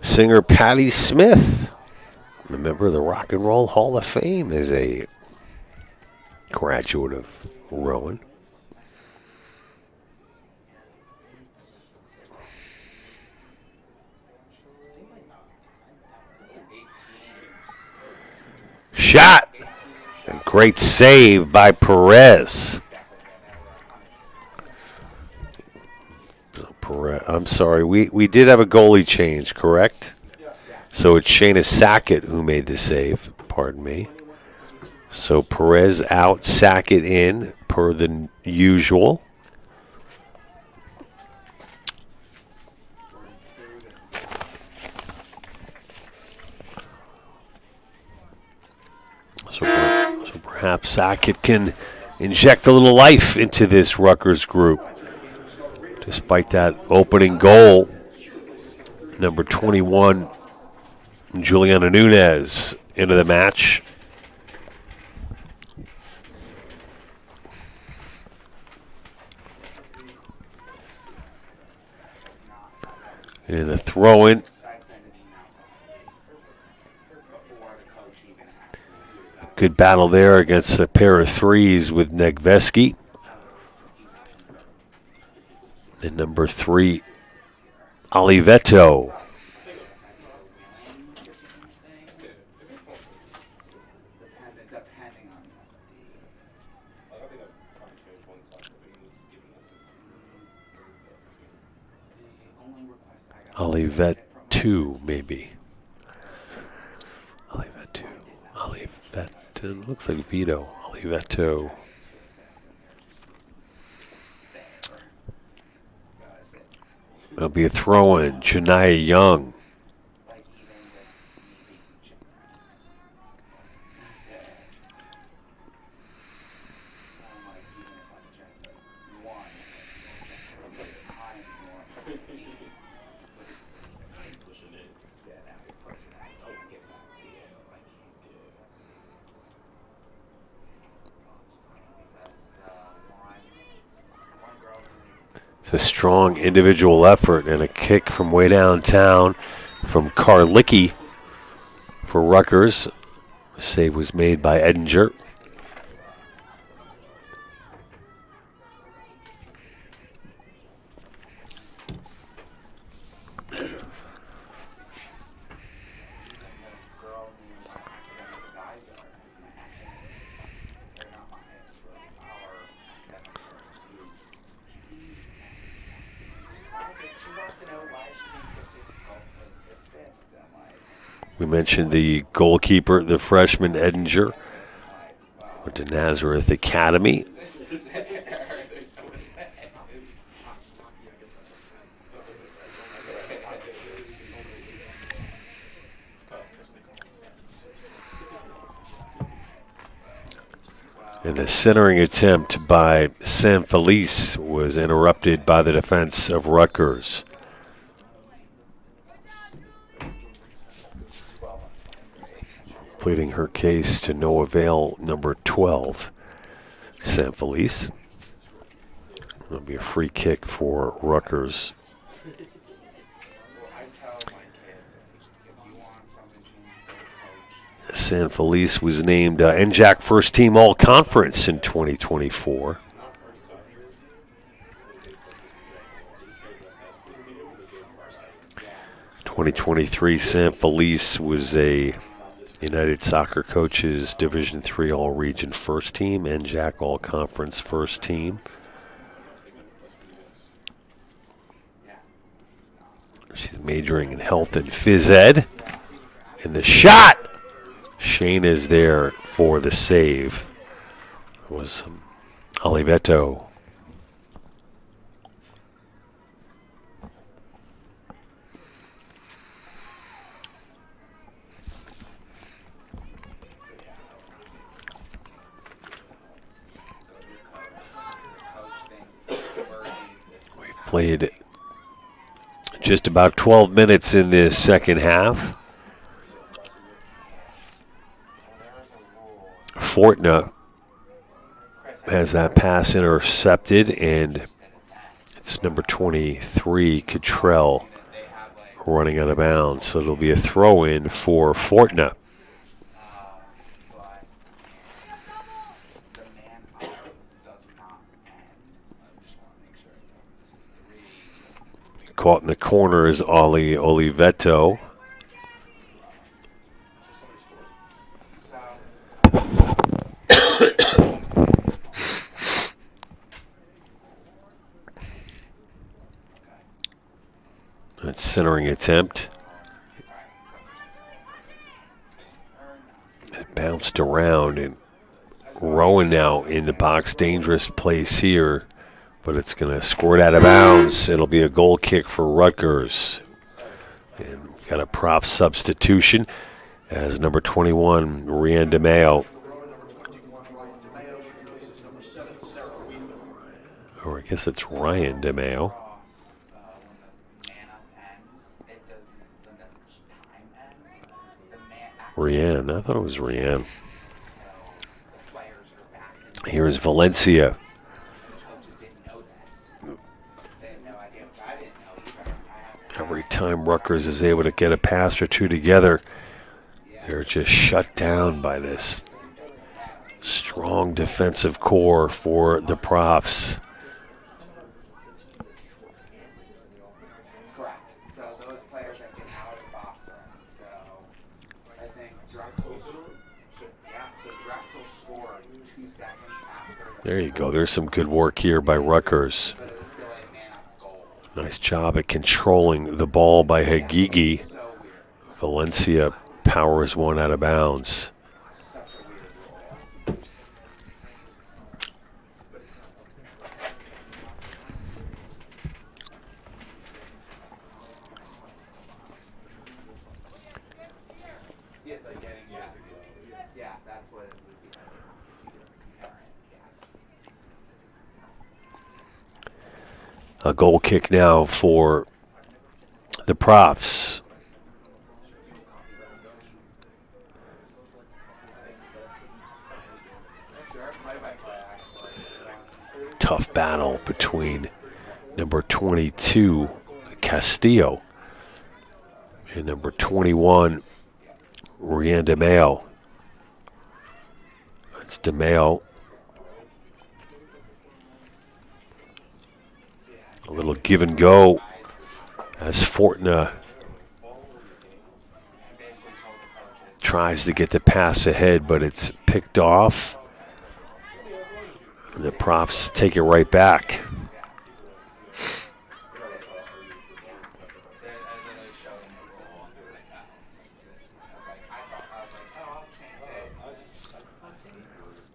Singer Patti Smith, a member of the Rock and Roll Hall of Fame, is a graduate of Rowan. Shot! A great save by Perez. I'm sorry, we did have a goalie change, correct? So it's Shayna Sackett who made the save, pardon me. So Perez out, Sackett in, per the usual. So perhaps Sackett can inject a little life into this Rutgers group. Despite that opening goal, number 21, Juliana Nunez, into the match. And the throw-in. A good battle there against a pair of threes with Negveski. And number 3, Oliveto. Olivet 2, maybe. Olivet 2. Olivet. Looks like Vito. Oliveto. There'll be a throw-in. Janiyah Young. It's a strong individual effort and a kick from way downtown from Karlicki for Rutgers. The save was made by Edinger. We mentioned the goalkeeper, the freshman Edinger, went to Nazareth Academy. And the centering attempt by San Felice was interrupted by the defense of Rutgers. Pleading her case to no avail, number 12, San Felice. It'll be a free kick for Rutgers. San Felice was named NJAC First Team All-Conference in 2024. (2023) San Felice was a United Soccer Coaches Division III All-Region First Team, NJAC All-Conference First Team. She's majoring in health and phys ed. And the shot! Shane is there for the save. It was Oliveto. Played just about 12 minutes in this second half. Fortna has that pass intercepted, and it's number 23, Cottrell, running out of bounds. So it'll be a throw-in for Fortna. Caught in the corner is Oliveto. That's centering attempt. It bounced around, and Rowan now in the box. Dangerous place here, but it's going to squirt out of bounds. It'll be a goal kick for Rutgers. And we've got a prop substitution as number 21, Ryan DeMeo. Or I guess it's Ryan DeMeo. Rian, I thought it was Rian. Here's Valencia. Every time Rutgers is able to get a pass or two together, they're just shut down by this strong defensive core for the Profs. There you go. There's some good work here by Rutgers. Nice job at controlling the ball by Hagigi. Valencia powers one out of bounds. A goal kick now for the Profs. Tough battle between number 22, Castillo, and number 21, Rian DeMeo. That's DeMeo. A little give and go as Fortuna tries to get the pass ahead, but it's picked off. And the Profs take it right back.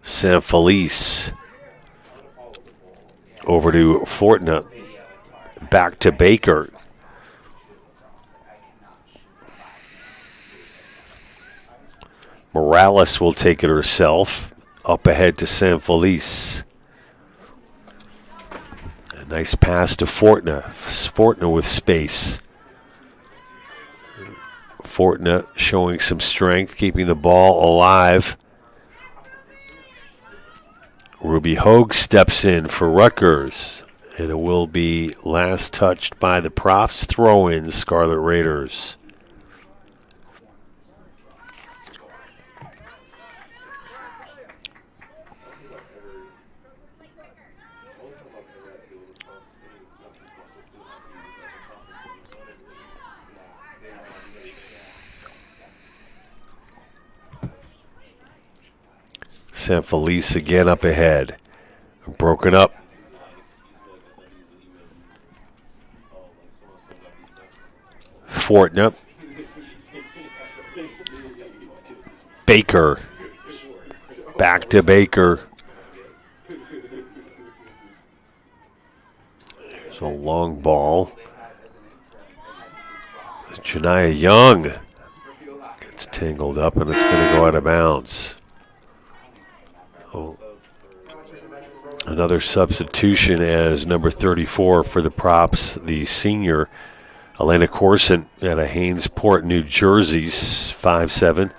San Felice over to Fortuna. Back to Baker. Morales will take it herself. Up ahead to San Felice. A nice pass to Fortuna. Fortuna with space. Fortuna showing some strength, keeping the ball alive. Ruby Hogue steps in for Rutgers. And it will be last touched by the Profs throw-in Scarlet Raiders. San Felice again up ahead. Broken up. Fortuna. Baker. Back to Baker. There's a long ball. Janiyah Young gets tangled up, and it's going to go out of bounds. Oh. Another substitution as number 34 for the Props, the senior Elena Corson out of Hainesport, New Jersey, 5'7",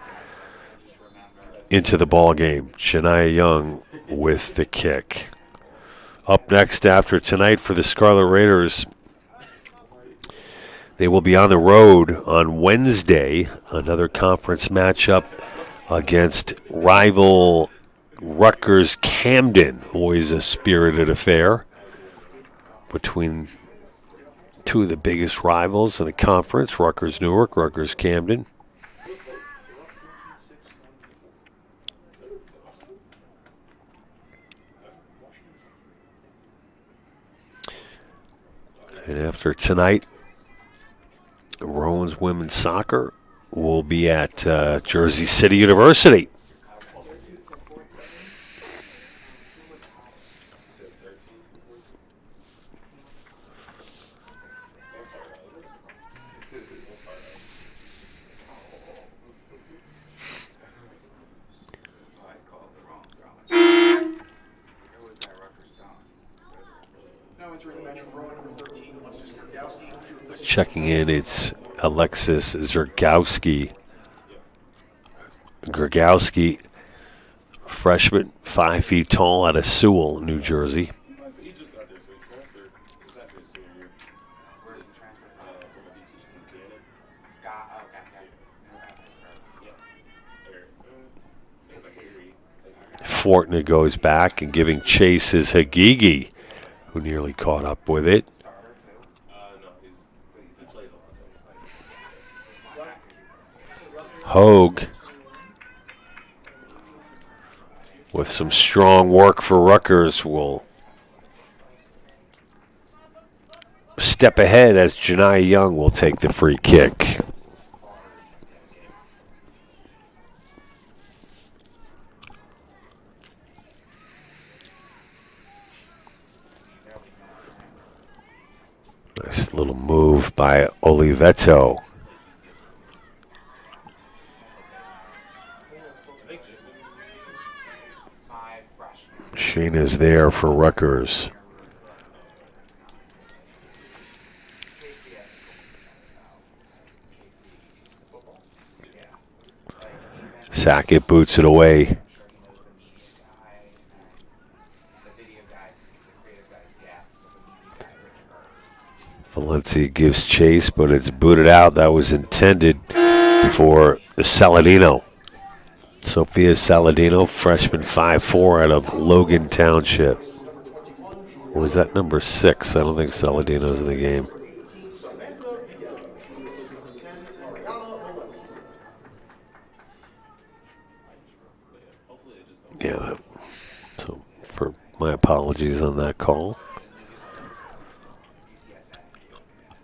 into the ball game. Janiyah Young with the kick. Up next after tonight for the Scarlet Raiders, they will be on the road on Wednesday, another conference matchup against rival Rutgers Camden. Always a spirited affair between two of the biggest rivals in the conference, Rutgers Newark, Rutgers Camden. And after tonight, Rowan's women's soccer will be at Jersey City University. Checking in, it's Alexis Zergowski. Grgowski, freshman, 5 feet tall, out of Sewell, New Jersey. Fortuna goes back, and giving chase is Hagigi, who nearly caught up with it. Hogue with some strong work for Rutgers will step ahead as Janai Young will take the free kick. Nice little move by Oliveto. Sheena's there for Rutgers. Sackett boots it away. Valencia gives chase, but it's booted out. That was intended for Saladino. Sophia Saladino, freshman 5'4" out of Logan Township. Or was that number 6? I don't think Saladino's in the game. Yeah, so for my apologies on that call.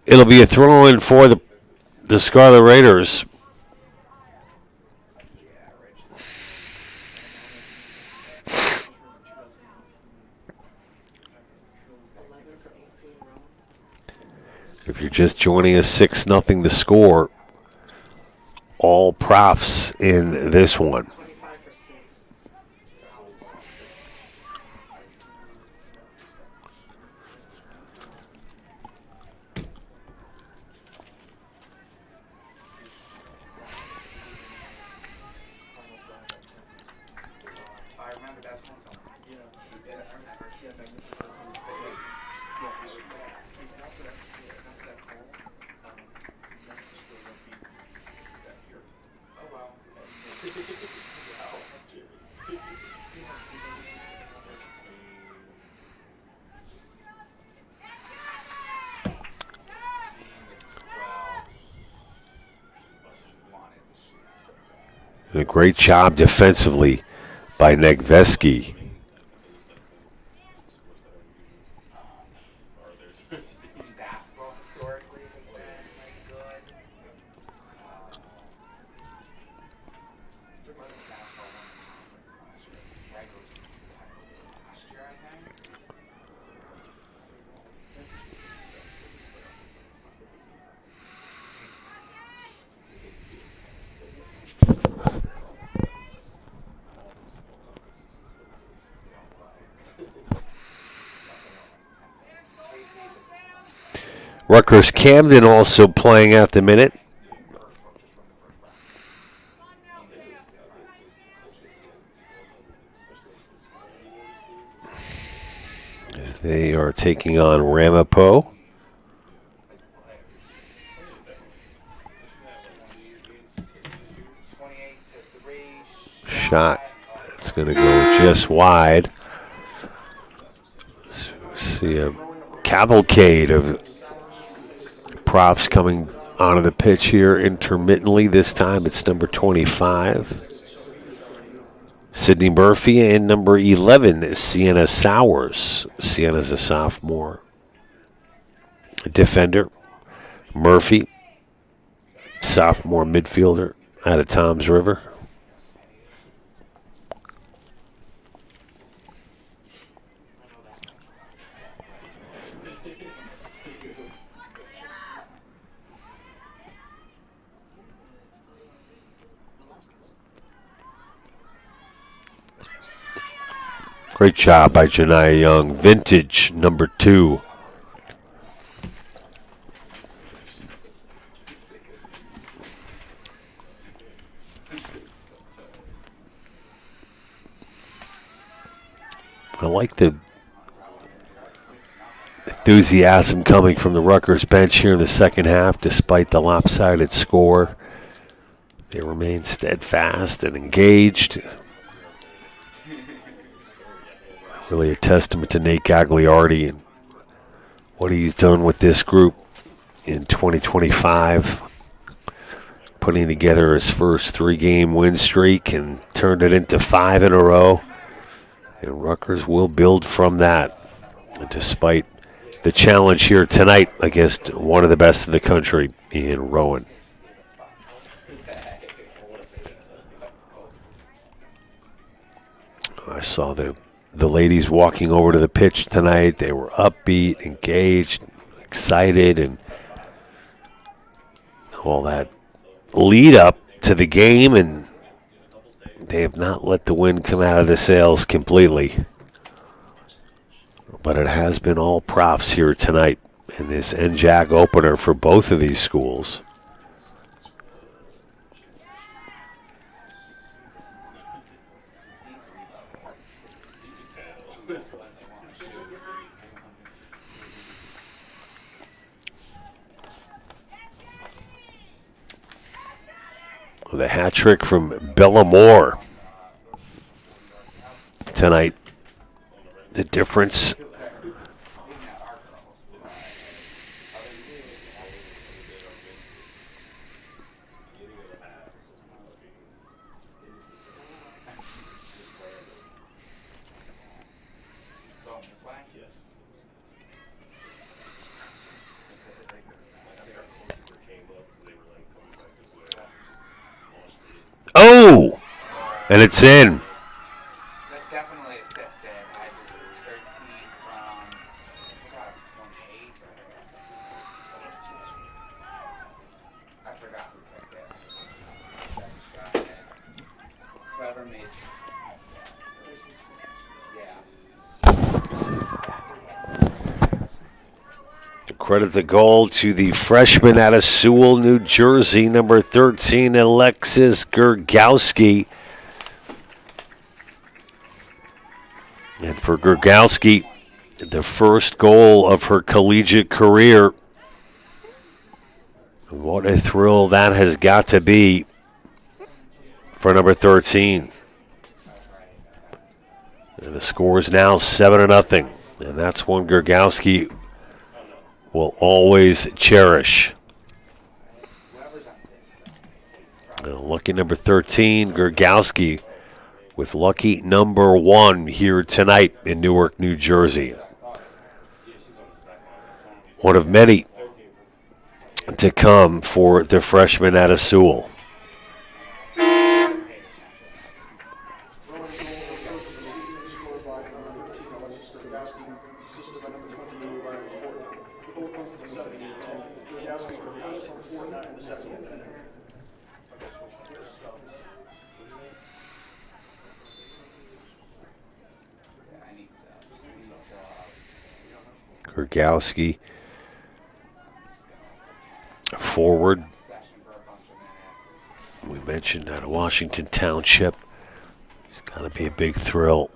It'll be a throw-in for the Scarlet Raiders. If you're just joining us, 6-0 the score. All profs in this one. And a great job defensively by Negveski. Rutgers Camden also playing at the minute. As they are taking on Ramapo. Shot. That's going to go just wide. So see a cavalcade of props coming onto the pitch here intermittently. This time it's number 25, Sydney Murphy, and number 11, Sienna Sowers. Sienna's a sophomore defender. Murphy, sophomore midfielder out of Toms River. Great job by Janiyah Young. Vintage, number 2. I like the enthusiasm coming from the Rutgers bench here in the second half, despite the lopsided score. They remain steadfast and engaged. Really a testament to Nate Gagliardi and what he's done with this group in 2025, putting together his first 3-game win streak and turned it into 5 in a row. And Rutgers will build from that, despite the challenge here tonight against one of the best in the country in Rowan. I saw the ladies walking over to the pitch tonight. They were upbeat, engaged, excited, and all that lead up to the game, and they have not let the wind come out of the sails completely. But it has been all profs here tonight in this NJAC opener for both of these schools. The hat trick from Bella Moore tonight. The difference. Oh, and it's in. That definitely assisted. I just 13 from 28. I forgot who picked it. I just got it. Whoever made. Yeah. Credit the goal to the freshman out of Sewell, New Jersey, number 13, Alexis Gergowski. And for Gergowski, the first goal of her collegiate career. What a thrill that has got to be for number 13. And the score is now 7-0. And that's one Gergowski will always cherish. Lucky number 13, Gergowski, with lucky number 1 here tonight in Newark, New Jersey. One of many to come for the freshman out of Sewell. Gergowski forward. We mentioned out of Washington Township. It's got to be a big thrill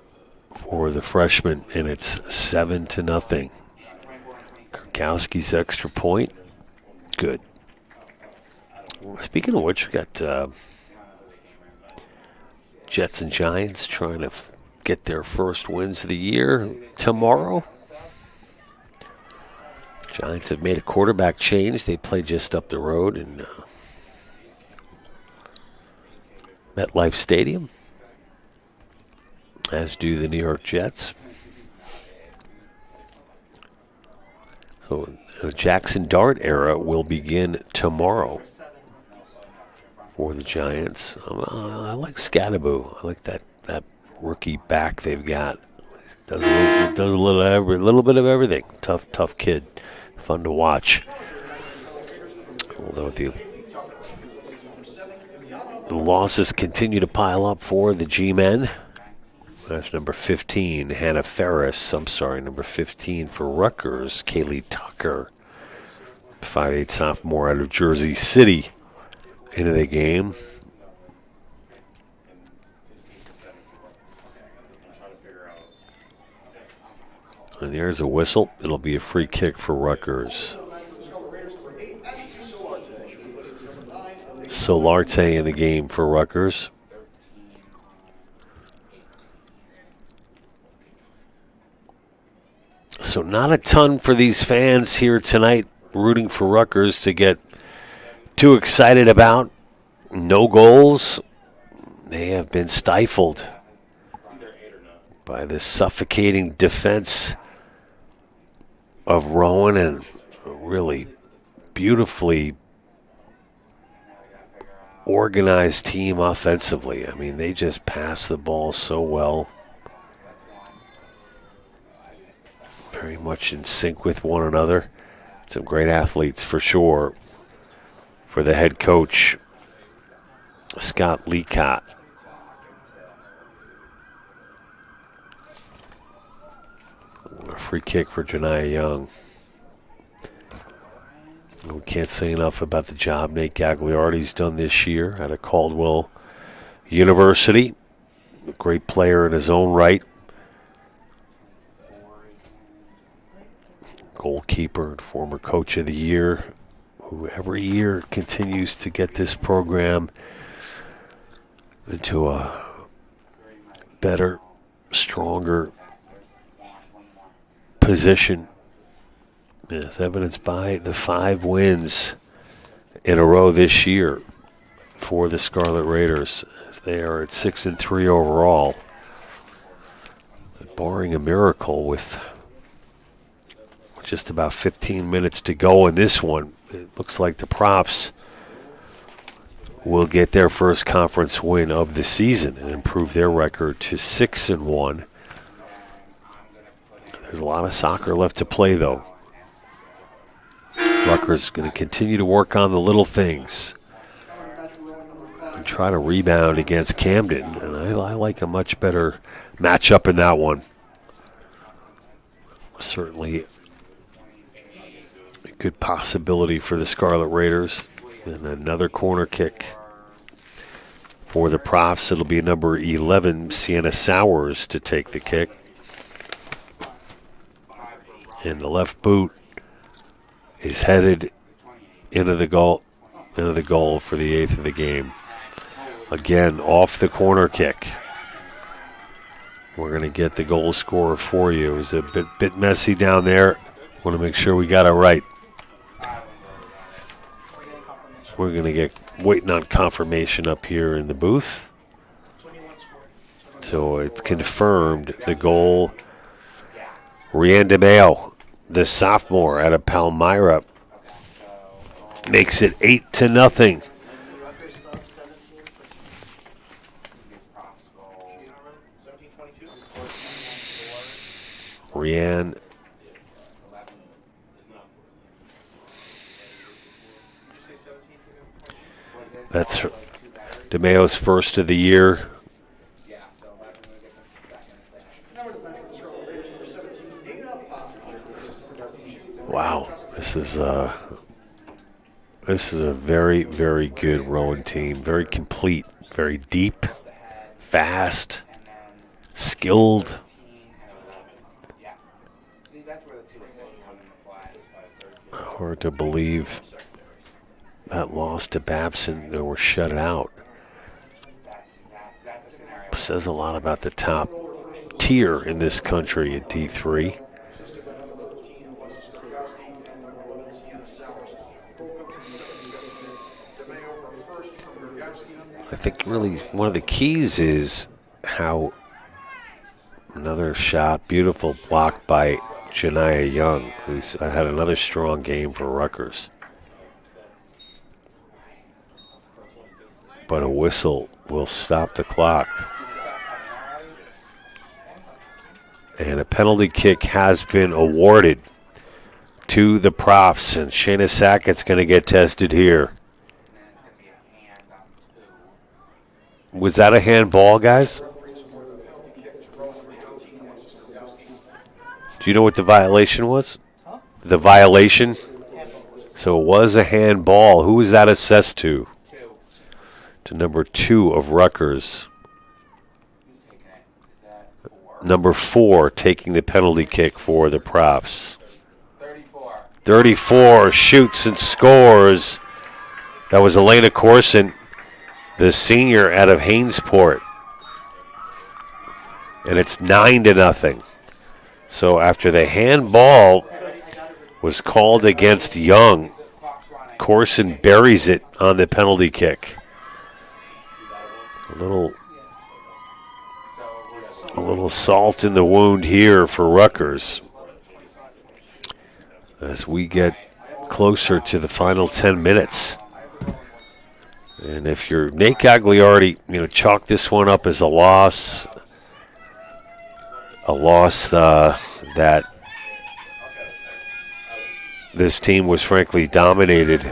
for the freshman, and it's 7-0. Gergowski's extra point. Good. Speaking of which, we got Jets and Giants trying to get their first wins of the year tomorrow. Giants have made a quarterback change. They play just up the road in MetLife Stadium, as do the New York Jets. So the Jackson Dart era will begin tomorrow for the Giants. I like Scadaboo. I like that rookie back they've got. Does a little bit of everything. Tough kid. Fun to watch. Although the losses continue to pile up for the G-men. That's number 15, Hannah Ferris. Number 15 for Rutgers, Kaylee Tucker. 5'8" sophomore out of Jersey City into the game. And there's a whistle. It'll be a free kick for Rutgers. Solarte in the game for Rutgers. So not a ton for these fans here tonight rooting for Rutgers to get too excited about. No goals. They have been stifled by this suffocating defense of Rowan and a really beautifully organized team offensively. I mean, they just pass the ball so well. Very much in sync with one another. Some great athletes for sure for the head coach, Scott Leacott. A free kick for Janiah Young. We can't say enough about the job Nate Gagliardi's done this year out of Caldwell University. A great player in his own right. Goalkeeper and former coach of the year, who every year continues to get this program into a better, stronger position, as evidenced by the 5 wins in a row this year for the Scarlet Raiders, as they are at 6-3 overall. Barring a miracle, with just about 15 minutes to go in this one, it looks like the Profs will get their first conference win of the season and improve their record to 6-1. There's a lot of soccer left to play, though. Rutgers going to continue to work on the little things and try to rebound against Camden. And I like a much better matchup in that one. Certainly a good possibility for the Scarlet Raiders. And another corner kick for the Profs. It'll be number 11, Sienna Sowers, to take the kick. And the left boot is headed into the goal for the 8th of the game. Again, off the corner kick. We're going to get the goal scorer for you. It was a bit messy down there. Want to make sure we got it right. We're going to get waiting on confirmation up here in the booth. So it's confirmed the goal. Rian DeMeo, the sophomore out of Palmyra, makes it 8-0. Rian. That's DeMeo's first of the year. Wow, this is a very, very good Rowan team. Very complete, very deep, fast, skilled. Hard to believe that loss to Babson, they were shut out. Says a lot about the top tier in this country at D3. I think really one of the keys is how another shot, beautiful block by Janiah Young, who's had another strong game for Rutgers. But a whistle will stop the clock. And a penalty kick has been awarded to the Profs, and Shayna Sackett's going to get tested here. Was that a handball, guys? Do you know what the violation was? The violation? So it was a handball. Who was that assessed to? To number 2 of Rutgers. Number 4 taking the penalty kick for the Profs. 34 shoots and scores. That was Elena Corson, the senior out of Hainesport. And it's 9-0. So after the handball was called against Young, Corson buries it on the penalty kick. A little salt in the wound here for Rutgers. as we get closer to the final 10 minutes. And if you're Nate Gagliardi, chalk this one up as a loss that this team was frankly dominated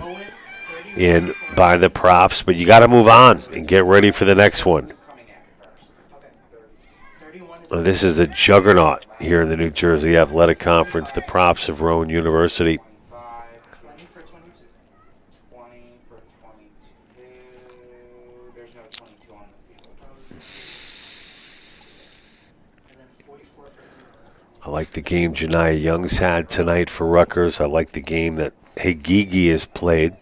in by the Profs, but you got to move on and get ready for the next one. This is a juggernaut here in the New Jersey Athletic Conference, the Profs of Rowan University. 20 for 22. 20 for 22. There's no 22 on the field. And then 44 for 0. I like the game Janiyah Young's had tonight for Rutgers. I like the game that Hagigi has played.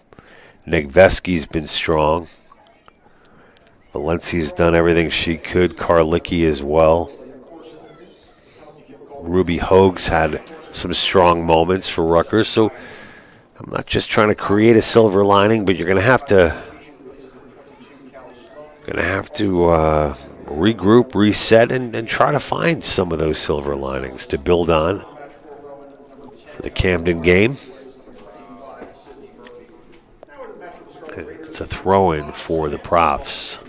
Nick Vesky's been strong. Valencia's done everything she could. Karlicki as well. Ruby Hogue's had some strong moments for Rutgers. So I'm not just trying to create a silver lining, but you're going to have to regroup, reset, and try to find some of those silver linings to build on for the Camden game. It's a throw-in for the Profs.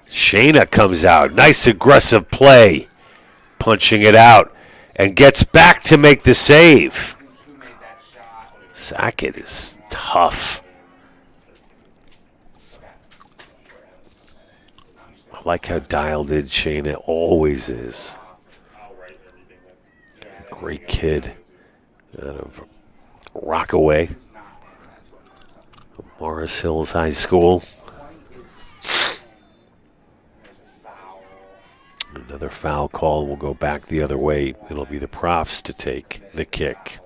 Shayna comes out. Nice aggressive play. Punching it out. And gets back to make the save. Sackett is tough. I like how dialed in Shayna always is. Great kid out of Rockaway, Morris Hills High School. Another foul call will go back the other way. It'll be the Profs to take the kick.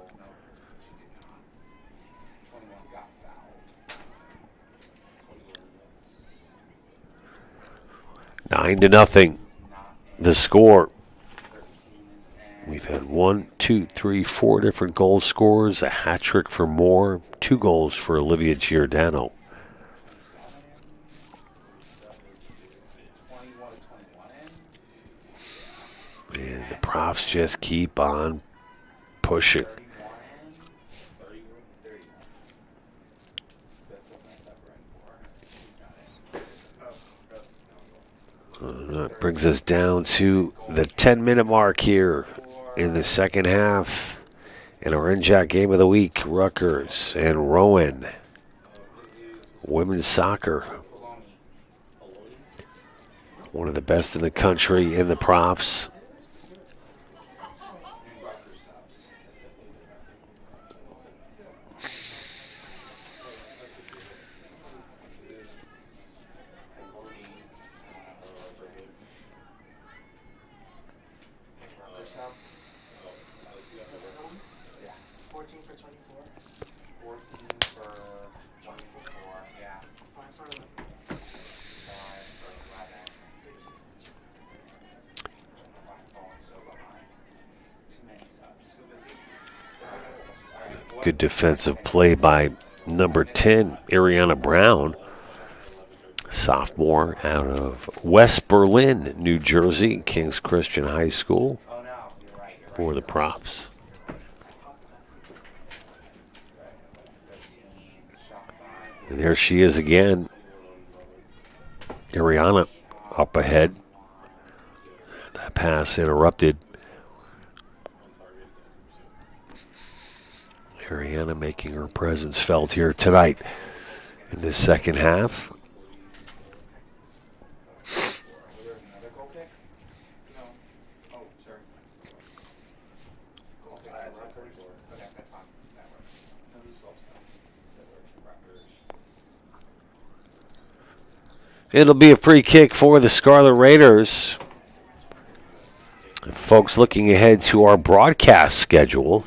Nine to nothing. The score. We've had 4 different goal scorers, a hat trick for Moore, 2 goals for Olivia Giordano. And the Profs just keep on pushing. That brings us down to the 10-minute mark here in the second half. In our NJAC game of the week, Rutgers and Rowan. Women's soccer. One of the best in the country in the Profs. Good defensive play by number 10, Ariana Brown, sophomore out of West Berlin, New Jersey, King's Christian High School for the Profs. And there she is again. Ariana up ahead. That pass interrupted. Ariana making her presence felt here tonight in this second half. It'll be a free kick for the Scarlet Raiders. Folks, looking ahead to our broadcast schedule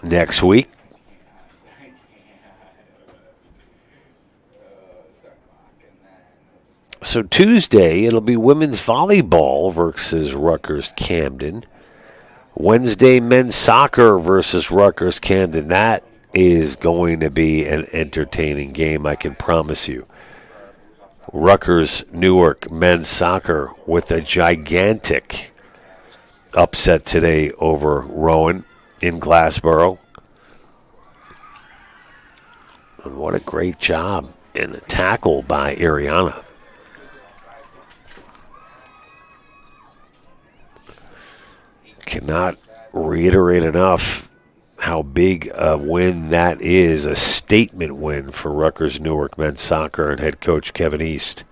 next week. So Tuesday, it'll be women's volleyball versus Rutgers Camden. Wednesday, men's soccer versus Rutgers Camden. That is going to be an entertaining game, I can promise you. Rutgers Newark men's soccer with a gigantic upset today over Rowan in Glassboro. And what a great job in a tackle by Ariana. Cannot reiterate enough how big a win that is, a statement win for Rutgers Newark men's soccer and head coach Kevin East.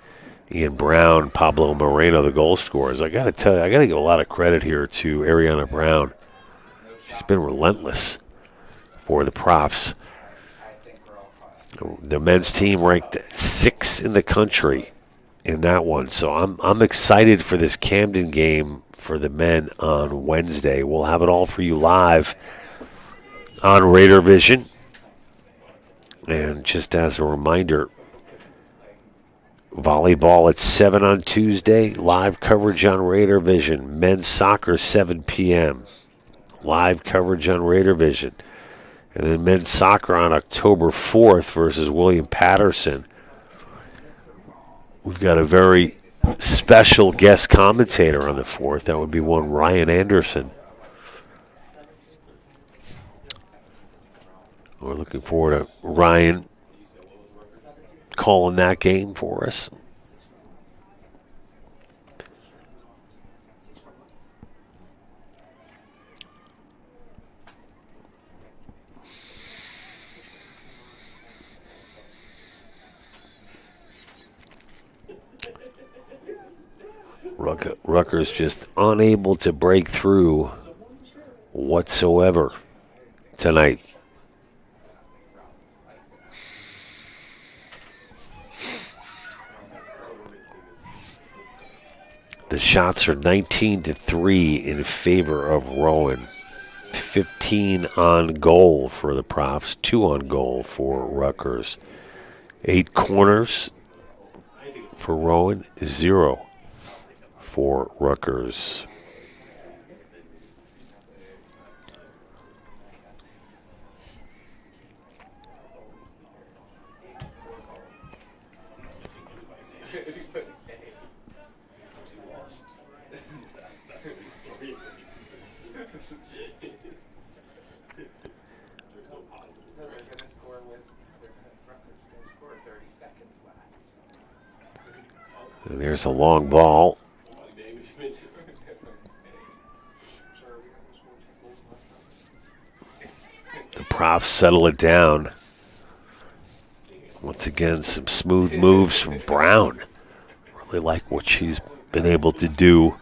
Ian Brown, Pablo Moreno, the goal scorers. I got to tell you, I got to give a lot of credit here to Ariana Brown. She's been relentless for the Profs. The men's team ranked 6th in the country in that one. So I'm excited for this Camden game for the men on Wednesday. We'll have it all for you live on Raider Vision. And just as a reminder, volleyball at 7 on Tuesday, live coverage on Raider Vision. Men's soccer, 7 p.m., live coverage on Raider Vision. And then men's soccer on October 4th versus William Patterson. We've got a very special guest commentator on the 4th. That would be one Ryan Anderson. We're looking forward to Ryan calling that game for us. Rutgers just unable to break through whatsoever tonight. The shots are 19-3 in favor of Rowan. 15 on goal for the Profs, 2 on goal for Rutgers. 8 corners for Rowan, 0 for Rutgers. And there's a long ball. The Profs settle it down. Once again, some smooth moves from Brown. Really like what she's been able to do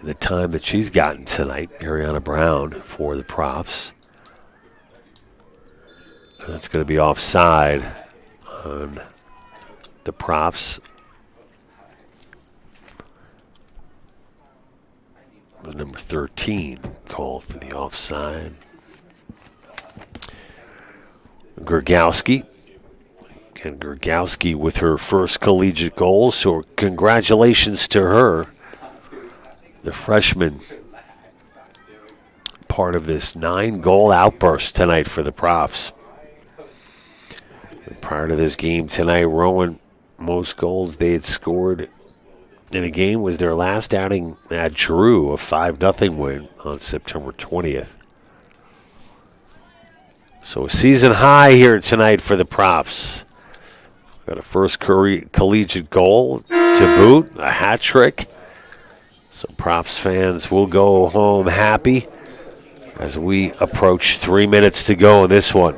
in the time that she's gotten tonight. Ariana Brown for the Profs. And that's going to be offside on the Profs. The number 13 called for the offside. Grgowski. And Grgowski with her first collegiate goal, so congratulations to her. The freshman, part of this 9-goal outburst tonight for the Profs. And prior to this game tonight, Rowan, most goals they had scored in a game was their last outing at Drew, a 5-0 win on September 20th. So a season high here tonight for the Profs. Got a first collegiate goal to boot, a hat trick. So Profs fans will go home happy as we approach 3 minutes to go in this one.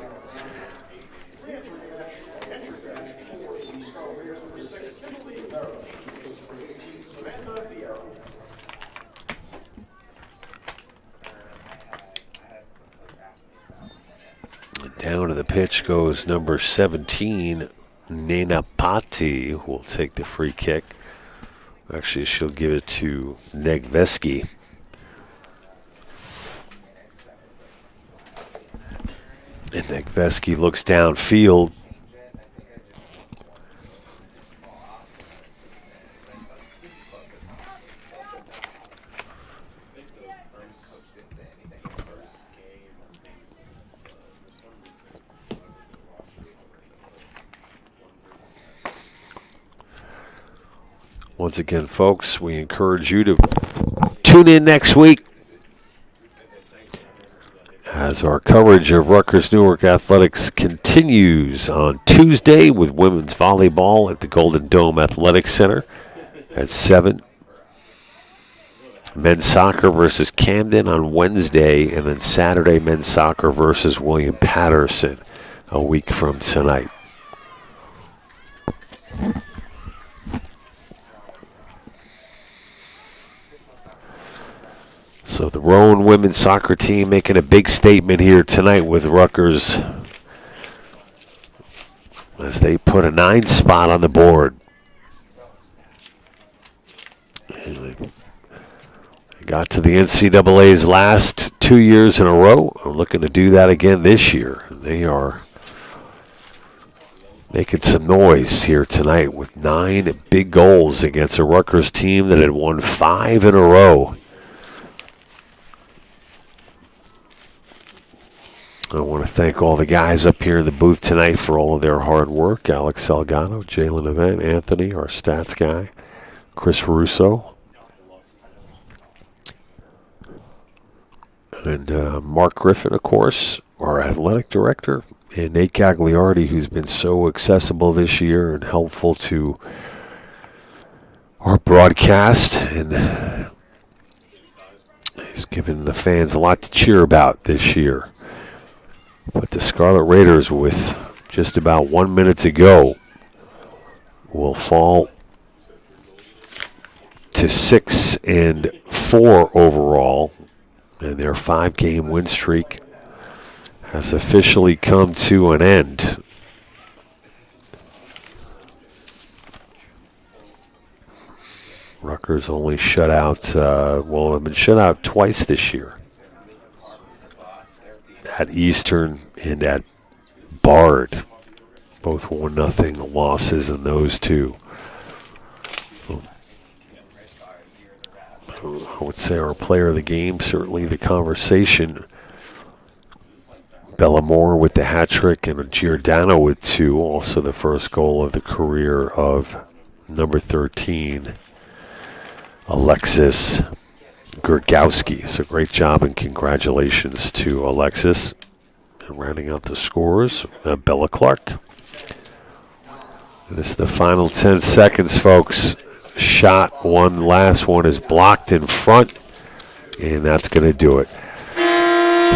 Down to the pitch goes number 17, Nena Patti, who will take the free kick. Actually, she'll give it to Negveski. And Negveski looks downfield. Once again, folks, we encourage you to tune in next week as our coverage of Rutgers Newark Athletics continues on Tuesday with women's volleyball at the Golden Dome Athletics Center at 7. Men's soccer versus Camden on Wednesday, and then Saturday men's soccer versus William Patterson a week from tonight. So the Rowan women's soccer team making a big statement here tonight with Rutgers as they put a 9 spot on the board. They got to the NCAA's last 2 years in a row. Are looking to do that again this year. They are making some noise here tonight with 9 big goals against a Rutgers team that had won 5 in a row. I want to thank all the guys up here in the booth tonight for all of their hard work. Alex Salgado, Jalen Event, Anthony, our stats guy, Chris Russo, and Mark Griffin, of course, our athletic director, and Nate Gagliardi, who's been so accessible this year and helpful to our broadcast. And he's given the fans a lot to cheer about this year. But the Scarlet Raiders, with just about 1 minute to go, will fall to 6-4 overall, and their 5-game win streak has officially come to an end. Rutgers only shut out, have been shut out twice this year. At Eastern and at Bard. Both 1-0 losses in those two. I would say our player of the game, certainly the conversation. Bellamore with the hat trick and Giordano with 2. Also the first goal of the career of number 13, Alexis Gergowski. So great job and congratulations to Alexis. And rounding out the scores, Bella Clark. This is the final 10 seconds, folks. Shot one, last one is blocked in front, and that's going to do it.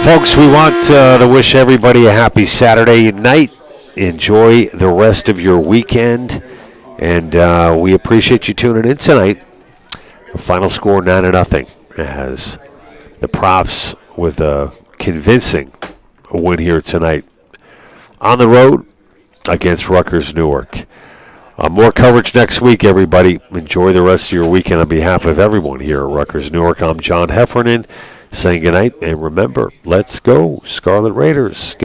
Folks, we want to wish everybody a happy Saturday night. Enjoy the rest of your weekend, and we appreciate you tuning in tonight. The final score 9-0. As the Profs with a convincing win here tonight on the road against Rutgers Newark. More coverage next week, everybody. Enjoy the rest of your weekend on behalf of everyone here at Rutgers Newark. I'm John Heffernan saying goodnight, and remember, let's go Scarlet Raiders.